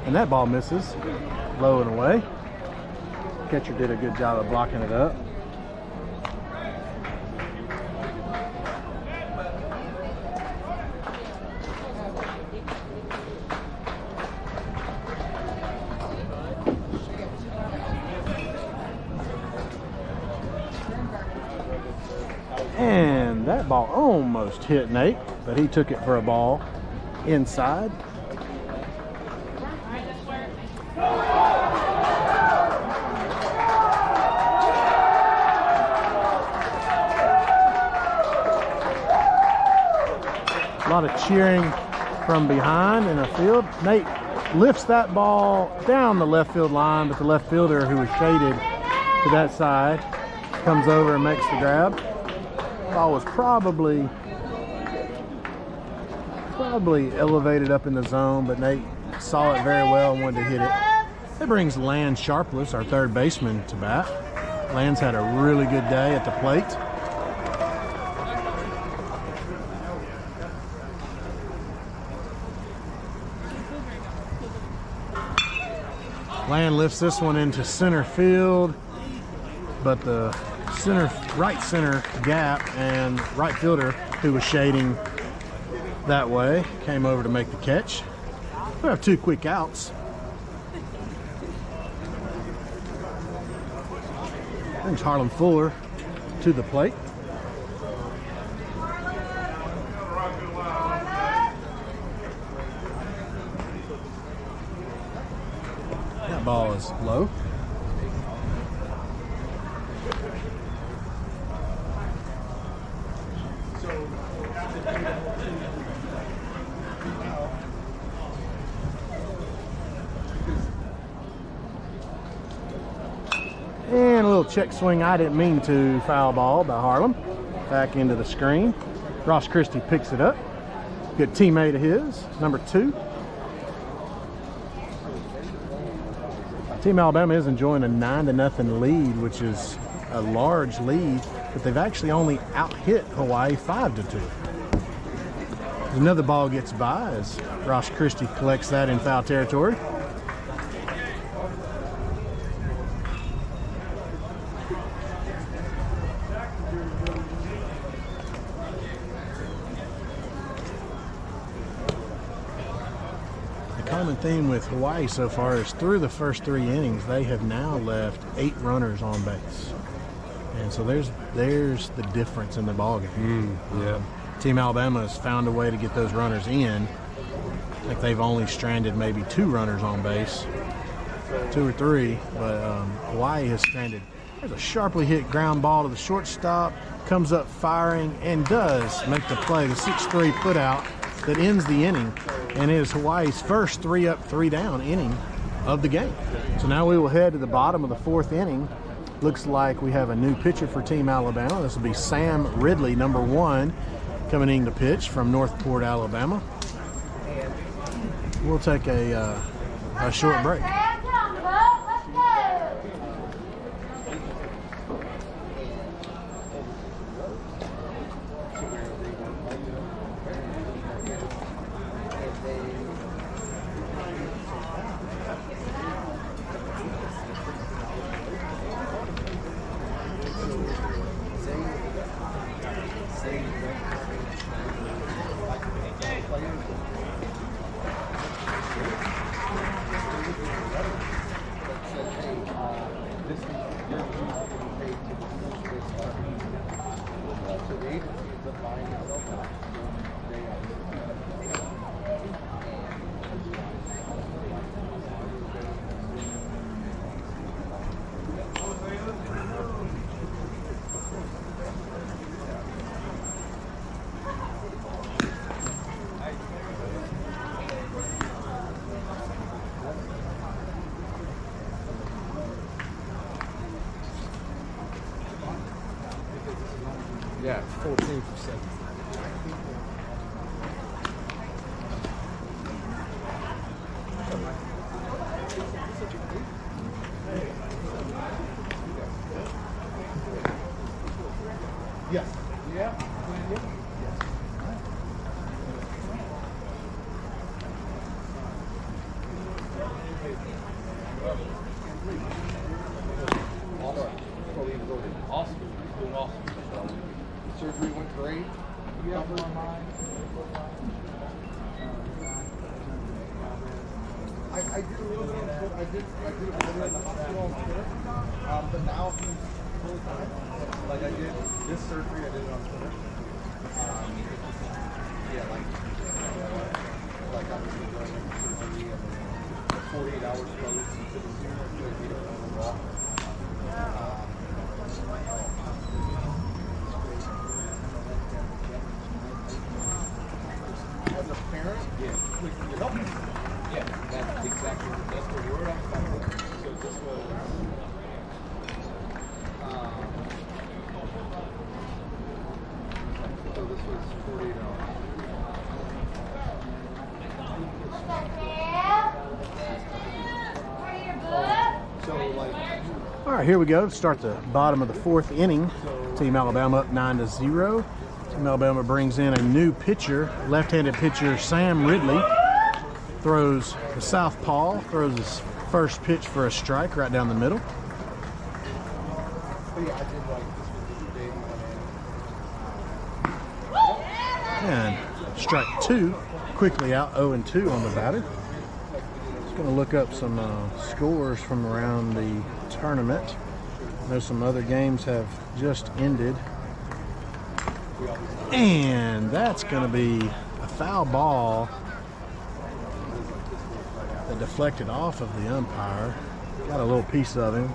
And that ball misses, low and away. Catcher did a good job of blocking it up. And that ball almost hit Nate, but he took it for a ball inside. A lot of cheering from behind in the field. Nate lifts that ball down the left field line, but the left fielder, who was shaded to that side, comes over and makes the grab. Ball was probably elevated up in the zone, but Nate saw it very well and wanted to hit it. That brings Land Sharpless, our third baseman, to bat. Land's had a really good day at the plate. Land lifts this one into center field, but the right center gap and right fielder, who was shading that way, came over to make the catch. We have 2 quick outs. Brings Harlan Fuller to the plate. That ball is low. And a little check swing, I didn't mean to, foul ball by Harlem. Back into the screen. Ross Christie picks it up. Good teammate of his, number 2. Team Alabama is enjoying a 9-0 lead, which is a large lead, but they've actually only out-hit Hawaii 5-2. Another ball gets by as Ross Christie collects that in foul territory. Common theme with Hawaii so far is through the first 3 innings, they have now left 8 runners on base. And so there's the difference in the ballgame. Yeah. Team Alabama has found a way to get those runners in. I think they've only stranded maybe 2 runners on base, 2 or 3, but Hawaii has stranded. There's a sharply hit ground ball to the shortstop, comes up firing, and does make the play, the 6-3 put out that ends the inning, and is Hawaii's first 3-up, 3-down inning of the game. So now we will head to the bottom of the 4th inning. Looks like we have a new pitcher for Team Alabama. This will be Sam Ridley, number 1, coming in to pitch from Northport, Alabama. We'll take a short break. Yes. Yeah. Awesome. Doing awesome. Surgery went great. I did a little bit of I did a little in the hospital on Twitter. But now he's fully fine. Like I did this surgery, I did it on Twitter. Yeah, like I was doing surgery and then 48 hours ago, to the zero, to the walk. As a parent, you're helping. Yeah, that's exactly the word I'm talking about. So this was so this was 48 hours. So like All right, here we go. Start the bottom of the fourth inning. Team Alabama up 9-0. Team Alabama brings in a new pitcher, left-handed pitcher Sam Ridley. Throws the southpaw, throws his first pitch for a strike right down the middle. And strike two, quickly out 0-2 on the batter. Just going to look up some scores from around the tournament. I know some other games have just ended. And that's going to be a foul ball that deflected off of the umpire. Got a little piece of him.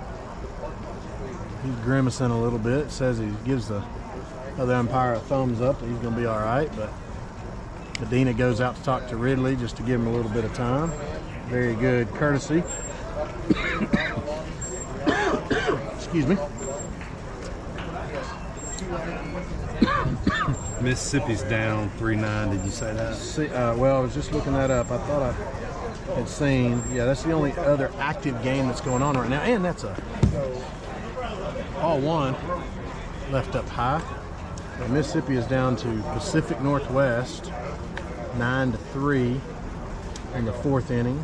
He's grimacing a little bit. Says he gives the other umpire a thumbs up that he's going to be all right. But Medina goes out to talk to Ridley just to give him a little bit of time. Very good courtesy. Excuse me. Mississippi's down 3-9. Did you say that? Well, I was just looking that up. I thought I had seen. Yeah, that's the only other active game that's going on right now, and that's a all one left up high. But Mississippi is down to Pacific Northwest 9-3 in the fourth inning.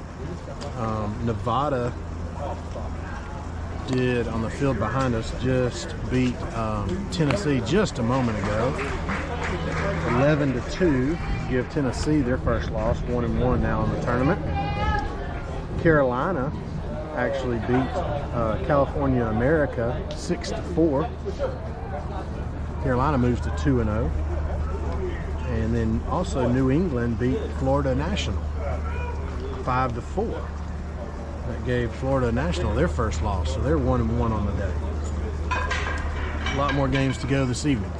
Nevada did on the field behind us just beat Tennessee just a moment ago. 11-2, give Tennessee their first loss, 1-1 now in the tournament. Carolina actually beat California America 6-4. Carolina moves to 2-0. And then also New England beat Florida National 5-4. That gave Florida National their first loss, so they're 1-1 on the day. A lot more games to go this evening.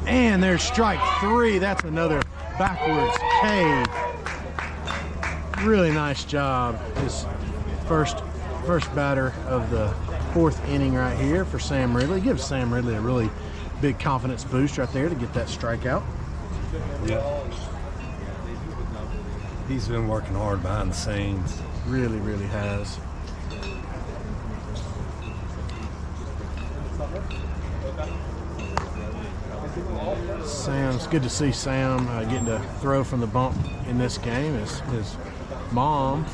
And there's strike three. That's another backwards K. Really nice job. His first batter of the fourth inning right here for Sam Ridley. Gives Sam Ridley a really big confidence boost right there to get that strikeout. Yeah. He's been working hard behind the scenes. Really, really has. It's good to see Sam getting to throw from the bump in this game. His mom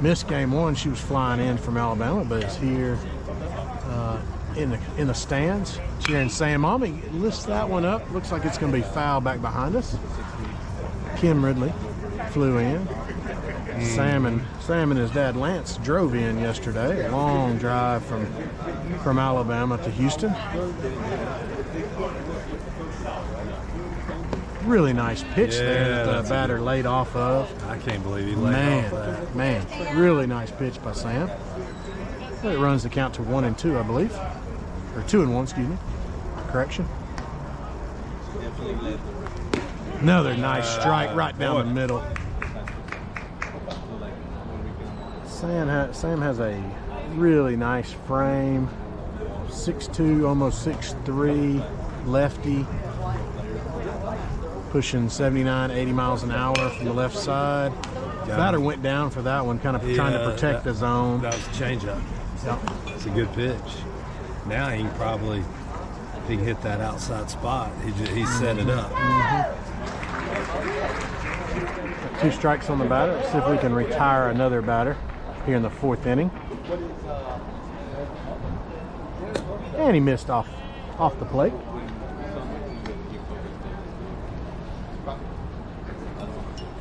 missed game one. She was flying in from Alabama, but is here in the stands cheering Sam on. He lifts that one up. Looks like it's going to be foul back behind us. Kim Ridley flew in. Sam and his dad Lance drove in yesterday. A long drive from Alabama to Houston. Really nice pitch there that the batter laid off of. I can't believe he laid off that. Man, really nice pitch by Sam. It runs the count to 1-2, I believe. Or 2-1, excuse me. Correction. Another nice strike right down the middle. Sam has a really nice frame. 6'2", almost 6'3", lefty. pushing 79, 80 miles an hour from the left side. Batter went down for that one, kind of trying to protect the zone. That was a changeup. Yeah. It's a good pitch. Now he can probably hit that outside spot. He set it up. 2 strikes on the batter. Let's see if we can retire another batter here in the 4th inning. And he missed off the plate.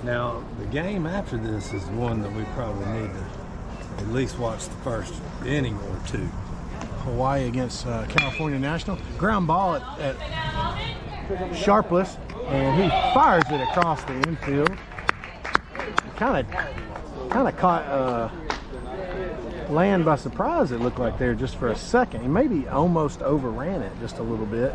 Now, the game after this is one that we probably need to at least watch the first inning or two. Hawaii against California National. Ground ball at Sharpless, and he fires it across the infield. Kind of caught Land by surprise, it looked like there just for a second. He maybe almost overran it just a little bit,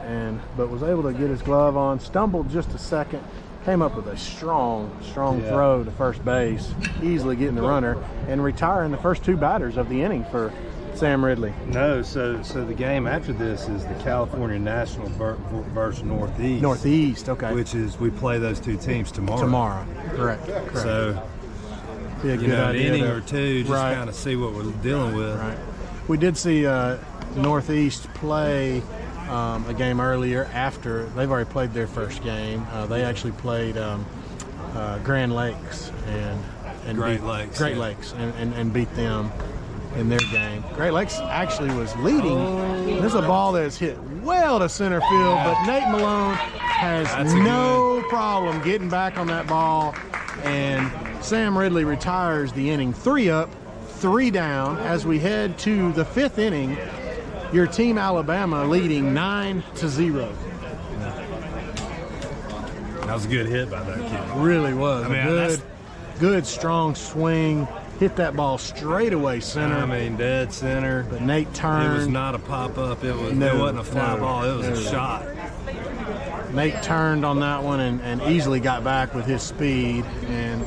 but was able to get his glove on, stumbled just a second, came up with a strong throw to first base, easily getting the runner, and retiring the first 2 batters of the inning for Sam Ridley. No, so the game after this is the California National versus Northeast. Northeast, okay. Which is, we play those 2 teams tomorrow. Tomorrow, correct. So, be a good an idea inning to, or two, just kind of see what we're dealing with. Right. We did see Northeast play a game earlier after they've already played their first game. They actually played Grand Lakes and Great Lakes and beat them in their game. Great Lakes actually was leading. This is a ball that is hit well to center field, but Nate Malone has no problem getting back on that ball, and Sam Ridley retires the inning. 3 up, 3 down as we head to the 5th inning. Your team Alabama leading 9-0. That was a good hit by that kid. Really was. I mean, good strong swing. Hit that ball straight away center. I mean, dead center. But Nate turned. It was not a pop-up. It wasn't a fly ball. It was a shot. Nate turned on that one and easily got back with his speed. And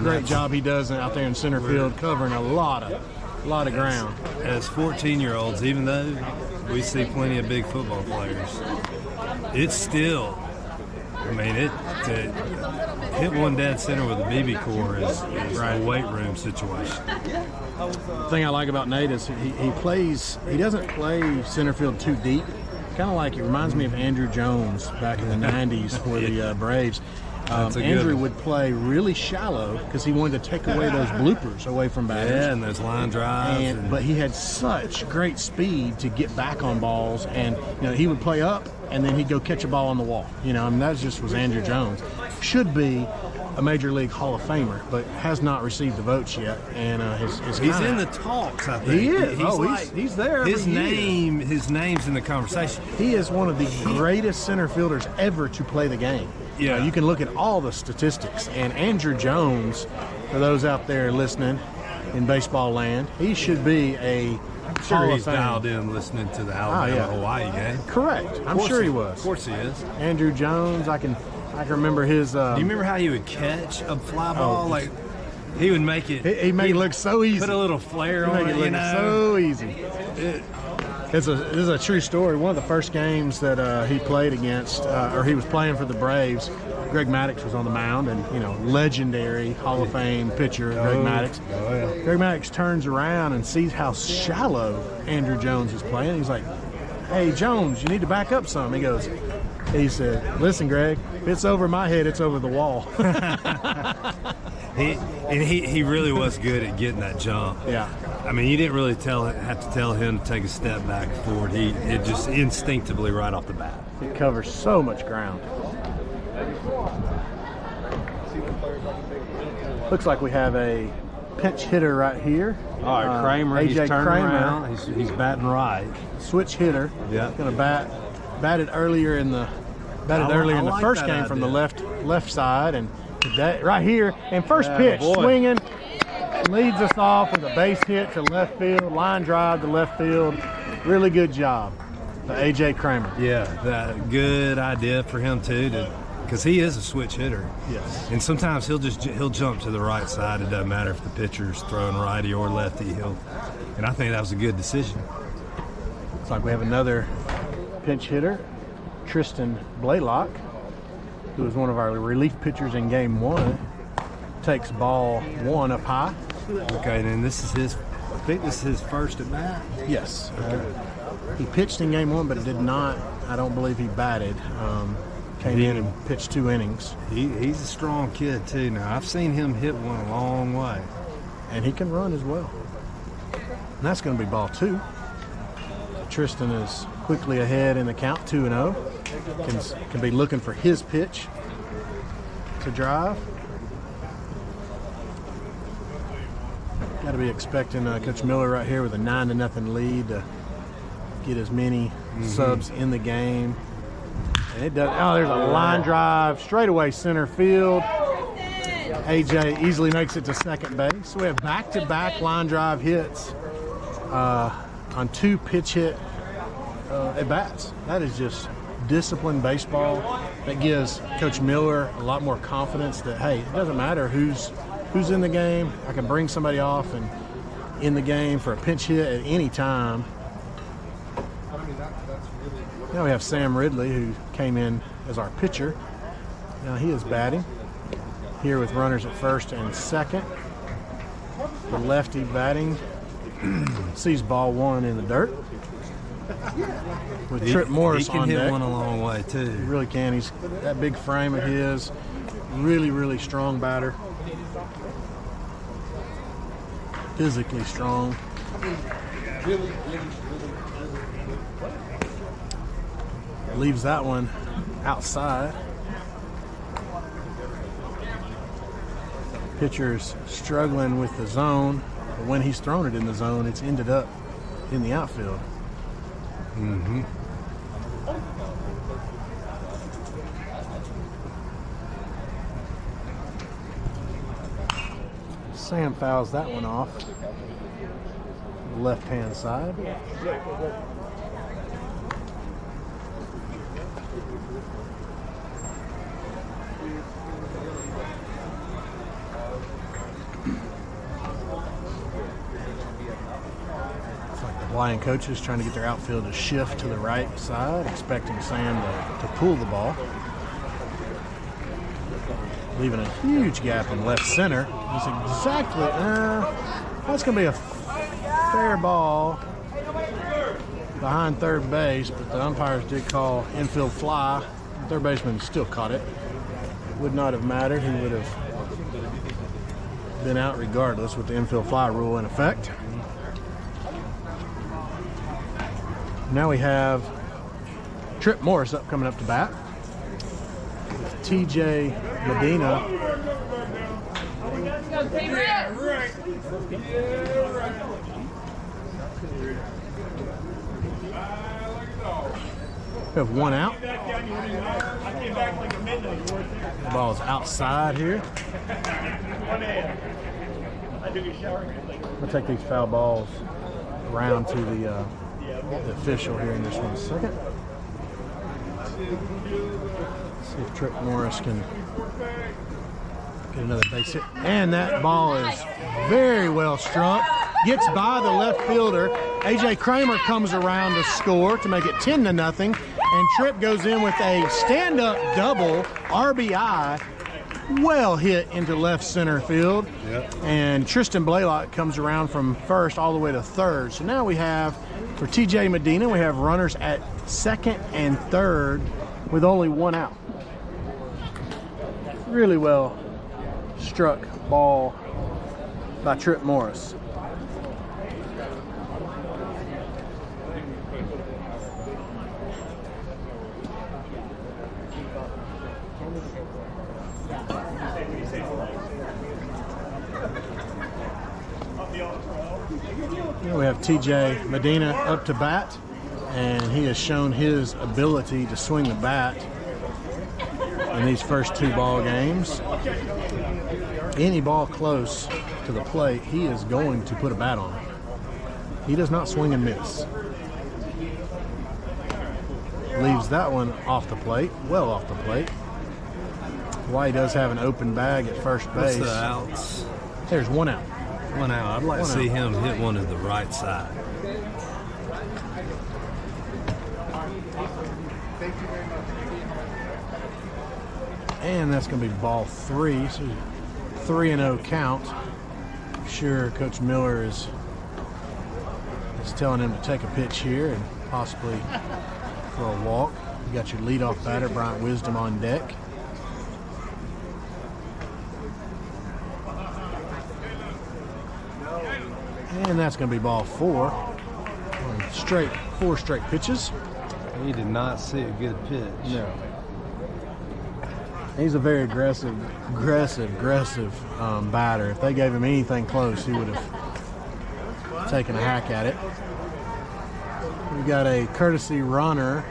great job he does out there in center field, covering a lot of ground. As 14-year-olds, even though we see plenty of big football players, it's still, I mean, to hit one dead center with a BB core is a weight room situation. The thing I like about Nate is he doesn't play center field too deep. Kind of like, it reminds me of Andrew Jones back in the 90s for the Braves. Andrew would play really shallow because he wanted to take away those bloopers away from batters. Yeah, and those line drives. But he had such great speed to get back on balls, and he would play up and then he'd go catch a ball on the wall. That just was Andrew Jones. Should be a Major League Hall of Famer, but has not received the votes yet. And he's in the talks, I think. He is. He's there. His name's in the conversation. He is one of the greatest center fielders ever to play the game. Yeah, you can look at all the statistics. And Andrew Jones, for those out there listening in baseball land, he should be a Hall of Fame. Dialed in listening to the Alabama-Hawaii game. Correct. I'm sure he was. Of course he is. Andrew Jones, I can remember his. Do you remember how he would catch a fly ball? Like, he would make it. He made it look so easy. Put a little flair on it. Look so easy. This is a true story. One of the first games that he played against, or he was playing for the Braves, Greg Maddux was on the mound, and legendary Hall of Fame pitcher Greg Maddux. Oh, yeah. Greg Maddux turns around and sees how shallow Andrew Jones is playing. He's like, "Hey Jones, you need to back up some." He said, "Listen, Greg, if it's over my head, it's over the wall." He really was good at getting that jump. Yeah. I mean, you didn't really have to tell him to take a step back and forward. It just instinctively right off the bat. It covers so much ground. Looks like we have a pinch hitter right here. All right, Kramer. AJ he's turning Kramer. Around. He's batting right. Switch hitter. Yeah. Going to batted earlier in the like first game idea. from the left side, and today, right here, and first pitch, swinging, leads us off with a base hit to left field, line drive to left field. Really good job by AJ Kramer. Yeah, that good idea for him too, because he is a switch hitter. Yes. And sometimes he'll jump to the right side. It doesn't matter if the pitcher's throwing righty or lefty. And I think that was a good decision. Looks like we have another pinch hitter, Tristan Blaylock. who was one of our relief pitchers in game 1, takes ball 1 up high. Okay, and then this is his. I think this is his first at bat. Yes. He pitched in game 1, but it did not. I don't believe he batted. Came in and pitched 2 innings. He's a strong kid too. Now I've seen him hit one a long way, and he can run as well. And that's going to be ball 2. Tristan is quickly ahead in the count, 2-0. Can be looking for his pitch to drive. Got to be expecting Coach Miller right here with a 9-0 lead to get as many subs in the game. And it does. Oh, there's a line drive straight away center field. AJ easily makes it to second base. We have back-to-back line drive hits on 2 pitch hit at bats. That is just disciplined baseball. That gives Coach Miller a lot more confidence that, hey, it doesn't matter who's in the game. I can bring somebody off and in the game for a pinch hit at any time. Now we have Sam Ridley, who came in as our pitcher. Now he is batting here with runners at first and second. The lefty batting sees ball 1 in the dirt. With Trip Morris on deck. He can hit one a long way too. He really can. He's that big frame of his. Really, really strong batter. Physically strong. Leaves that one outside. Pitcher's struggling with the zone, but when he's thrown it in the zone, it's ended up in the outfield. Sam fouls that one off. Left-hand side. Lion coaches trying to get their outfield to shift to the right side, expecting Sam to pull the ball. Leaving a huge gap in left center. It's exactly, that's going to be a fair ball behind third base, but the umpires did call infield fly. The third baseman still caught it. Would not have mattered. He would have been out regardless with the infield fly rule in effect. Now we have Trip Morris coming up to bat. With TJ Medina. We have 1 out. The ball is outside here. We'll take these foul balls around to the official here in just 1 second. See if Trip Morris can get another base hit. And that ball is very well struck. Gets by the left fielder. AJ Kramer comes around to score to make it 10-0. And Trip goes in with a stand-up double RBI. Well hit into left center field. Yep. And Tristan Blaylock comes around from first all the way to third. So now we have, for TJ Medina, we have runners at second and third with only 1 out. Really well struck ball by Trip Morris. We have TJ Medina up to bat, and he has shown his ability to swing the bat in these first 2 ball games. Any ball close to the plate, he is going to put a bat on it. He does not swing and miss. Leaves that one off the plate, well off the plate. Why he does have an open bag at first base. What's the outs? There's 1 out. 1 out. I'd like to see him hit one to the right side. And that's going to be ball 3. So 3-0 count. I'm sure Coach Miller is telling him to take a pitch here and possibly for a walk. You got your leadoff batter, Bryant Wisdom, on deck. And that's going to be ball 4. Four straight pitches. He did not see a good pitch. No. He's a very aggressive batter. If they gave him anything close, he would have taken a hack at it. We got a courtesy runner.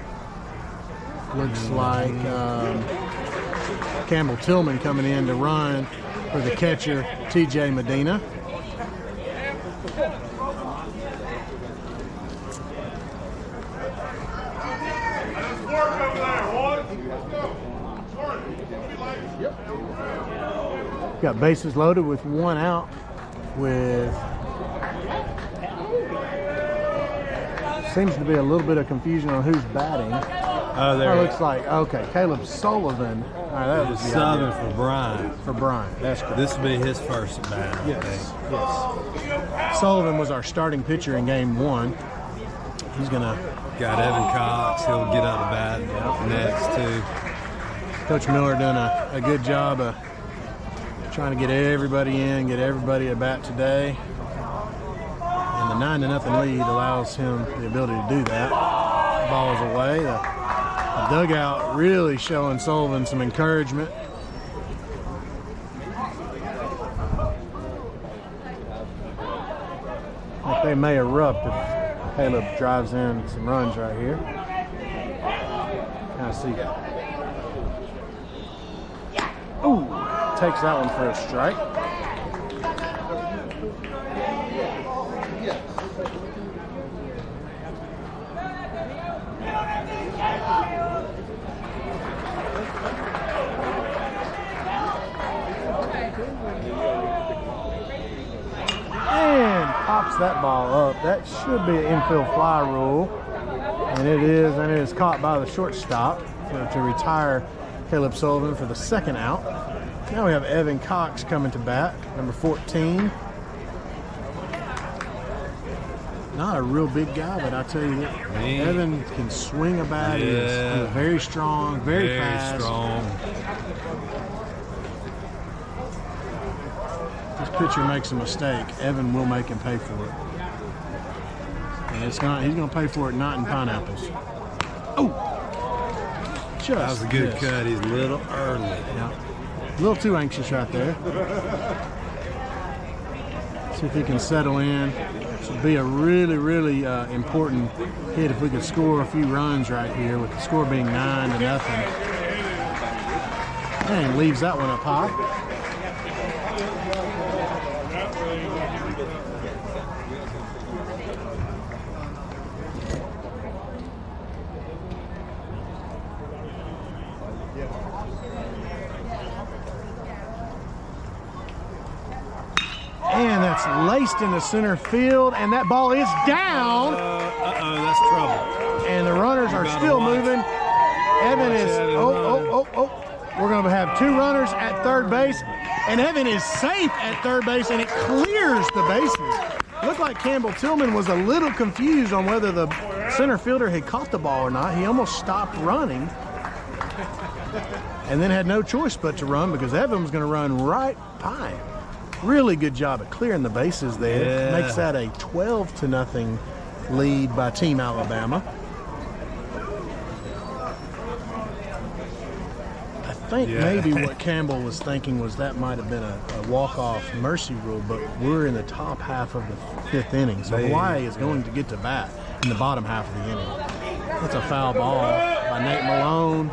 Looks like Campbell Tillman coming in to run for the catcher, T.J. Medina. Got bases loaded with 1 out with seems to be a little bit of confusion on who's batting. Oh, there it looks like, okay, Caleb Sullivan. All right, that was Southern for Brian. For Brian, that's correct. This will be his first at bat. Yes. Sullivan was our starting pitcher in game 1. He's gonna got Evan Cox. He'll get out of bat next too. Coach Miller done a good job of trying to get everybody in, get everybody at bat today. And the 9-0 lead allows him the ability to do that. Ball is away. The dugout really showing Sullivan some encouragement. Like they may erupt if Caleb drives in some runs right here. Kind of see. Ooh, takes that one for a strike. And pops that ball up. That should be an infield fly rule. And it is caught by the shortstop to retire Caleb Sullivan for the 2nd out. Now we have Evan Cox coming to bat, number 14. Not a real big guy, but I tell you that Evan can swing a bat. Yeah. He's very strong, very fast. Strong. This pitcher makes a mistake, Evan will make him pay for it. And he's going to pay for it not in pineapples. Oh! Just That was a good missed. cut. He's a little early. Yeah. A little too anxious right there. See if he can settle in. This would be a really, really important hit if we could score a few runs right here, with the score being 9-0. And leaves that one up high. And that's laced into center field, and that ball is down. That's trouble. And the runners are still moving. Evan is, we're going to have 2 runners at third base, and Evan is safe at third base, and it clears the bases. Looked like Campbell Tillman was a little confused on whether the center fielder had caught the ball or not. He almost stopped running and then had no choice but to run, because Evan was going to run right by him. Really good job at clearing the bases there. Yeah. Makes that a 12-0 lead by Team Alabama. I think maybe what Campbell was thinking was that might have been a walk-off mercy rule, but we're in the top half of the 5th inning, so Hawaii is going to get to bat in the bottom half of the inning. That's a foul ball by Nate Malone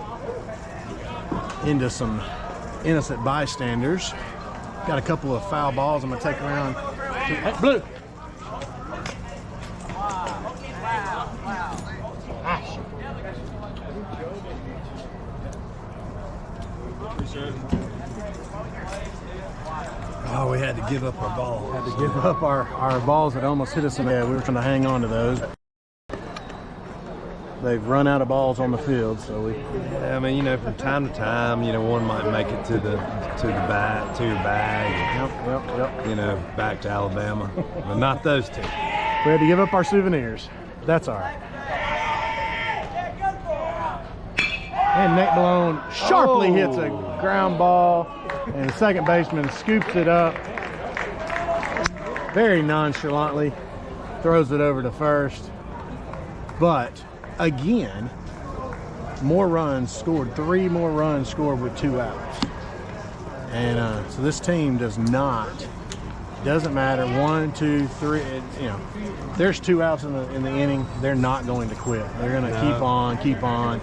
into some innocent bystanders. Got a couple of foul balls I'm going to take around. Hey, Blue. Oh, we had to give up our ball. Had to give up our balls that almost hit us in the head. We were trying to hang on to those. they've run out of balls on the field. So we. Yeah, I mean, you know, from time to time, you know, one might make it to your bag. Yep. You know, back to Alabama, but not those two. We had to give up our souvenirs. That's all right. And Nate Malone sharply hits a ground ball, and the second baseman scoops it up very nonchalantly, throws it over to first. But again, more runs scored, 3 more runs scored with 2 outs. And so this team doesn't matter, 1, 2, 3, you know, there's 2 outs in the inning, they're not going to quit. They're going to keep on.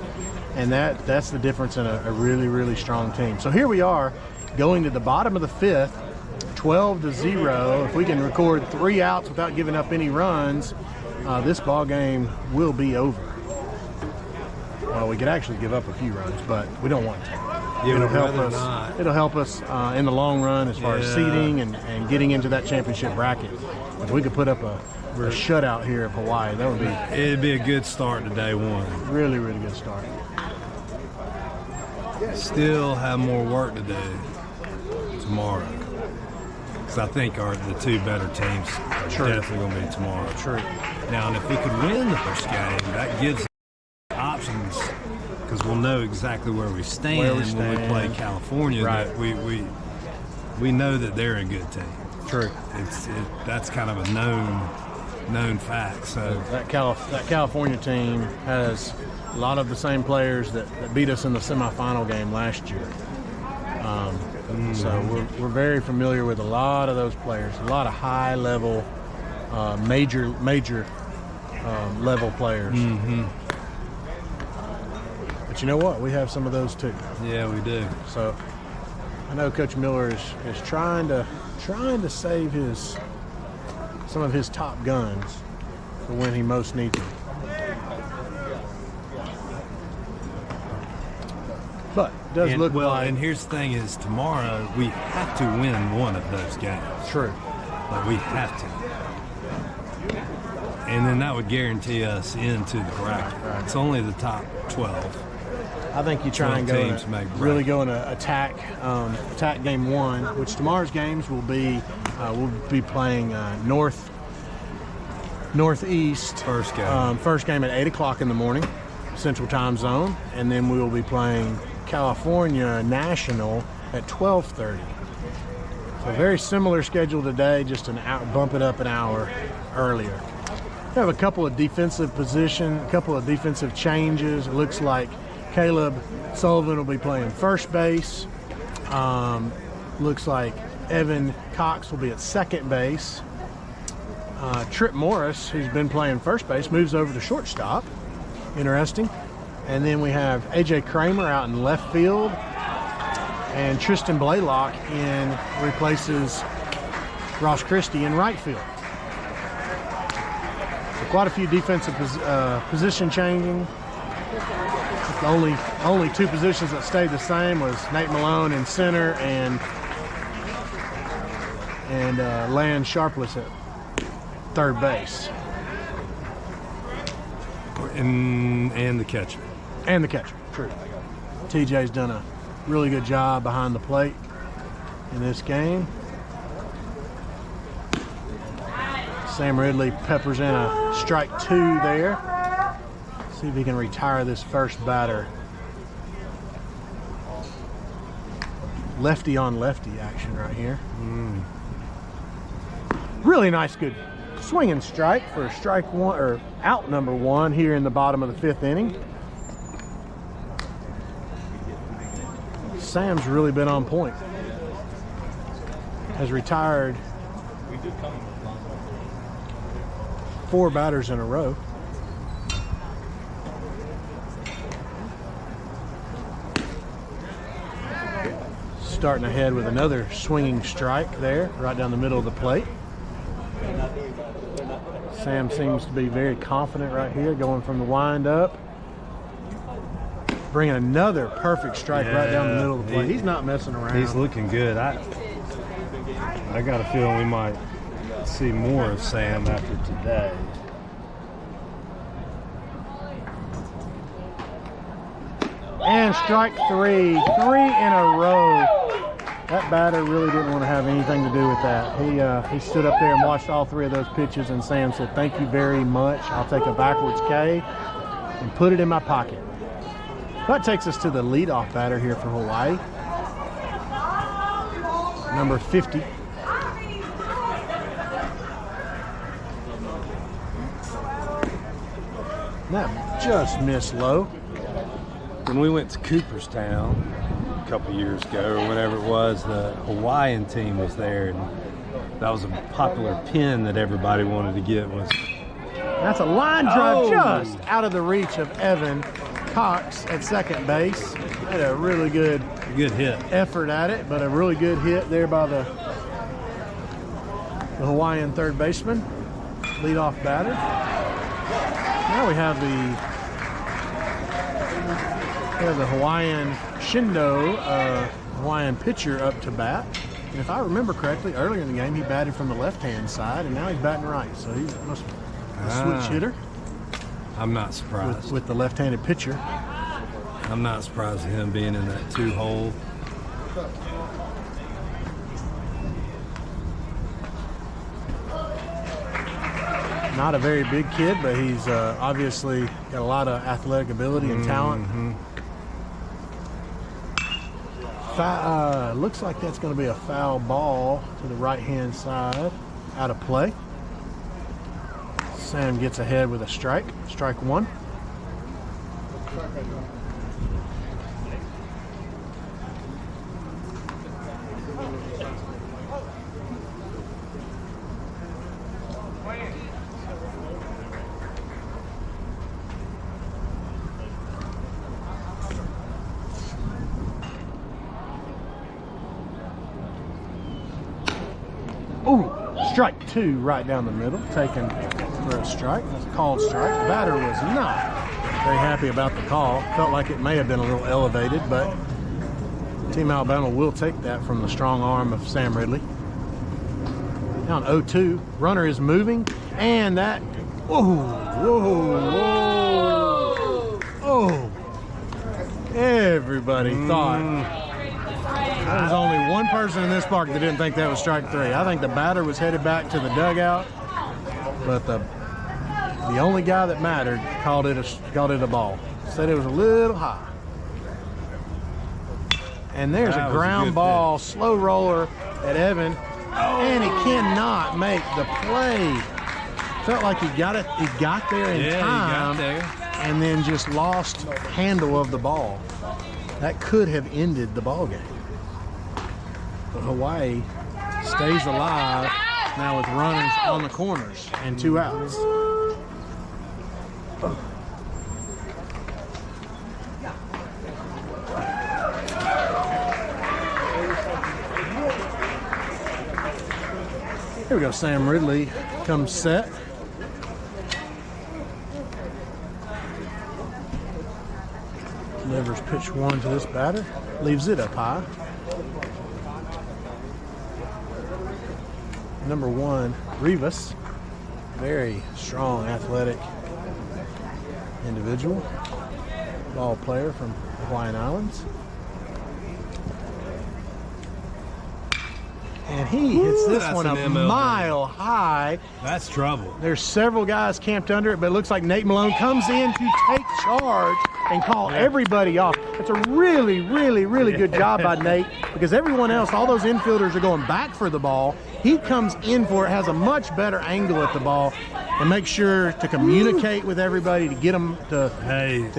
And that's the difference in a really, really strong team. So here we are going to the bottom of the 5th, 12-0. If we can record 3 outs without giving up any runs, this ball game will be over. Well, we could actually give up a few runs, but we don't want to. It'll help us in the long run as far as seeding and getting into that championship bracket. If we could put up a shutout here of Hawaii, that would be. It'd be a good start to day 1. Really, really good start. Still have more work to do tomorrow, because I think the 2 better teams are definitely going to be tomorrow. True. Now, and if we could win the first game, that gives us options, because we'll know exactly where we stand when we play California. Right. That we know that they're a good team. True. That's kind of a known fact. So that California team has a lot of the same players that beat us in the semifinal game last year. So we're very familiar with a lot of those players, a lot of high-level, major level players. But you know what? We have some of those too. Yeah, we do. So I know Coach Miller is trying to save some of his top guns for when he most needs them. But it does look like. And here's the thing: is tomorrow we have to win one of those games. True. Like we have to, and then that would guarantee us into the bracket. Right. It's only the top 12. I think you try and go really go into attack game 1, which tomorrow's games will be we'll be playing Northeast First game. First game at 8 o'clock in the morning, Central Time Zone, and then we will be playing California National at 12:30. So very similar schedule today, just bump it up an hour earlier. We have a couple of defensive changes. It looks like Caleb Sullivan will be playing first base. Looks like Evan Cox will be at second base. Trip Morris, who's been playing first base, moves over to shortstop. Interesting. And then we have AJ Kramer out in left field, and Tristan Blaylock replaces Ross Christie in right field. So quite a few defensive position changing. The only 2 positions that stayed the same was Nate Malone in center and Lan Sharpless at third base. And the catcher. And the catcher, true. TJ's done a really good job behind the plate in this game. Sam Ridley peppers in a strike 2 there. See if he can retire this first batter. Lefty on lefty action right here. Really nice, good swinging strike for strike 1 or out number 1 here in the bottom of the 5th inning. Sam's really been on point. Has retired 4 batters in a row. Starting ahead with another swinging strike there, right down the middle of the plate. Sam seems to be very confident right here, going from the wind up. Bringing another perfect strike right down the middle of the plate. He's not messing around. He's looking good. I got a feeling we might see more of Sam after today. And strike three. 3 in a row. That batter really didn't want to have anything to do with that. He stood up there and watched all 3 of those pitches, and Sam said, "Thank you very much. I'll take a backwards K and put it in my pocket." That takes us to the leadoff batter here for Hawaii. Number 50. That just missed low. When we went to Cooperstown a couple years ago, or whenever it was, the Hawaiian team was there, and that was a popular pin that everybody wanted to get. Was that's a line drive just out of the reach of Evan Cox at second base. Had a really good hit effort at it, but a really good hit there by the Hawaiian third baseman, leadoff batter. Now we have the Hawaiian Shindo, Hawaiian pitcher up to bat. And if I remember correctly, earlier in the game he batted from the left-hand side, and now he's batting right. So he must be a switch hitter. I'm not surprised with the left-handed pitcher. I'm not surprised at him being in that 2-hole. Not a very big kid, but he's obviously got a lot of athletic ability and talent. Looks like that's going to be a foul ball to the right-hand side, out of play. Sam gets ahead with a strike. Strike 1. Strike 2 right down the middle, taken for a strike. That's a called strike. The batter was not very happy about the call. Felt like it may have been a little elevated, but Team Alabama will take that from the strong arm of Sam Ridley. Now on 0-2, runner is moving, and that, everybody thought. There's only one person in this park that didn't think that was strike 3. I think the batter was headed back to the dugout, but the only guy that mattered called it a ball. Said it was a little high. And there's a ground ball, slow roller at Evan, and he cannot make the play. Felt like he got it. He got there in time, he got there, and then just lost handle of the ball. That could have ended the ball game. But Hawaii stays alive now with runners on the corners and 2 outs. Here we go. Sam Ridley comes set. Delivers pitch 1 to this batter. Leaves it up high. Number 1, Rivas. Very strong, athletic individual. Ball player from Hawaiian Islands. And he hits this one a mile high. That's trouble. There's several guys camped under it, but it looks like Nate Malone comes in to take charge and call everybody off. It's a really, really, really good job by Nate, because everyone else, all those infielders are going back for the ball. He comes in for it, has a much better angle at the ball, and makes sure to communicate with everybody to get them to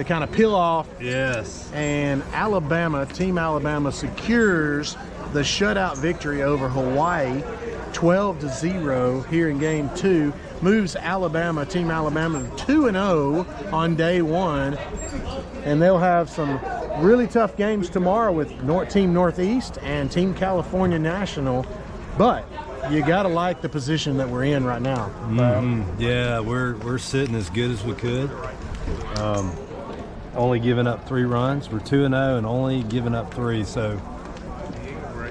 kind of peel off. Yes. And Team Alabama secures the shutout victory over Hawaii, 12-0 here in game 2. Moves Team Alabama to 2-0 on day 1. And they'll have some really tough games tomorrow with Team Northeast and Team California National. But you got to like the position that we're in right now. Yeah, we're sitting as good as we could. Only giving up 3 runs. We're 2-0 and only giving up 3. So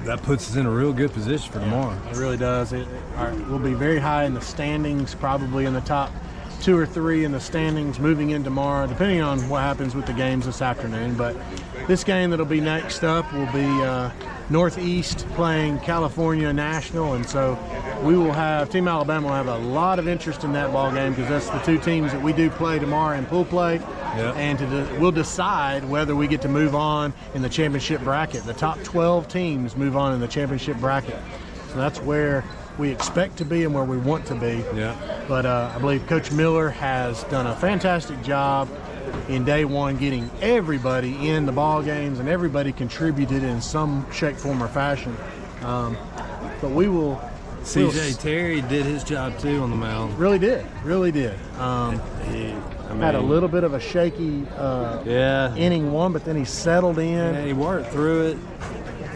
that puts us in a real good position for tomorrow. It really does. We'll be very high in the standings, probably in the top 2 or 3 in the standings moving in tomorrow, depending on what happens with the games this afternoon. But this game that'll be next up will be Northeast playing California National, and so we will have Team Alabama will have a lot of interest in that ball game because that's the 2 teams that we do play tomorrow in pool play. Yep. And we'll decide whether we get to move on in the championship bracket. The top 12 teams move on in the championship bracket, so that's where we expect to be and where we want to be. Yeah. But I believe Coach Miller has done a fantastic job in day one getting everybody in the ball games, and everybody contributed in some shape, form, or fashion. But we will. CJ Terry did his job too on the mound. Really did. Had a little bit of a shaky inning 1, but then he settled in. Yeah, he worked through it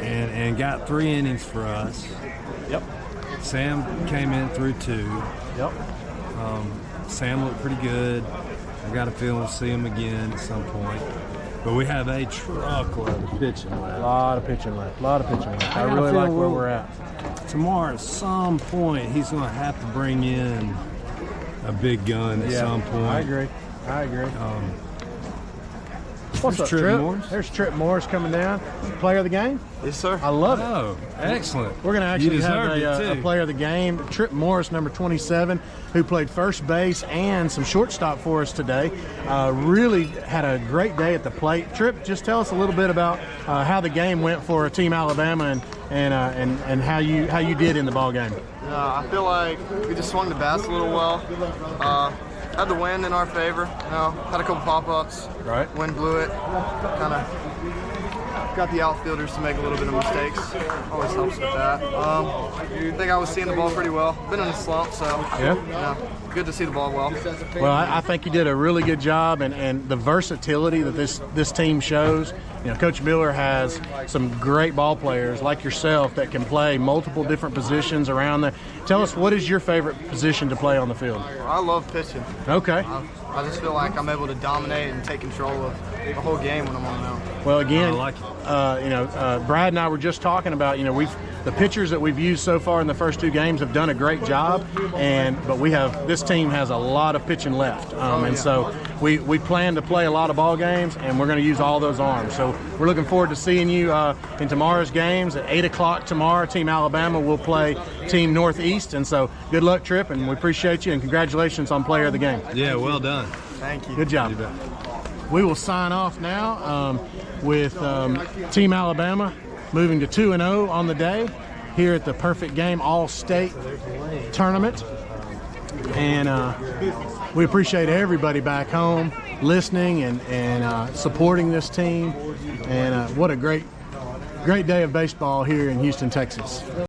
and got 3 innings for us. Yep. Sam came in through 2. Yep. Sam looked pretty good. I got a feeling we'll see him again at some point. But we have a truckload of pitching left. A lot of pitching left. I got a really like feeling where we're at. Tomorrow, at some point, he's going to have to bring in a big gun at some point. I agree. What's up, Trip Trip? Morris? There's Trip Morris coming down. Player of the game? Yes, sir. I love it. Oh, excellent. We're going to actually You have deserved it, a too. player of the game, Trip Morris, number 27, who played first base and some shortstop for us today. Really had a great day at the plate. Trip, just tell us a little bit about how the game went for Team Alabama and how you did in the ball game. I feel like we just swung the bats a little well. Had the wind in our favor. Had a couple pop-ups. Right. Wind blew it. Kind of got the outfielders to make a little bit of mistakes. Always helps with that. I think I was seeing the ball pretty well. Been in a slump, so good to see the ball well. Well, I think you did a really good job, and the versatility that this team shows. Coach Miller has some great ball players like yourself that can play multiple different positions around there. Tell us, what is your favorite position to play on the field? I love pitching. Okay. I just feel like I'm able to dominate and take control of the whole game when I'm on the mound. Well, again, I like it. Brad and I were just talking about, the pitchers that we've used so far in the first 2 games have done a great job, but this team has a lot of pitching left, and so we plan to play a lot of ball games, and we're going to use all those arms. So we're looking forward to seeing you in tomorrow's games at 8 o'clock tomorrow. Team Alabama will play Team Northeast, and so good luck, Trip, and we appreciate you, and congratulations on player of the game. Yeah, well done. Thank you. Good job. We will sign off now with Team Alabama moving to 2-0 on the day here at the Perfect Game All-State Tournament. And we appreciate everybody back home listening and supporting this team. And what a great day of baseball here in Houston, Texas.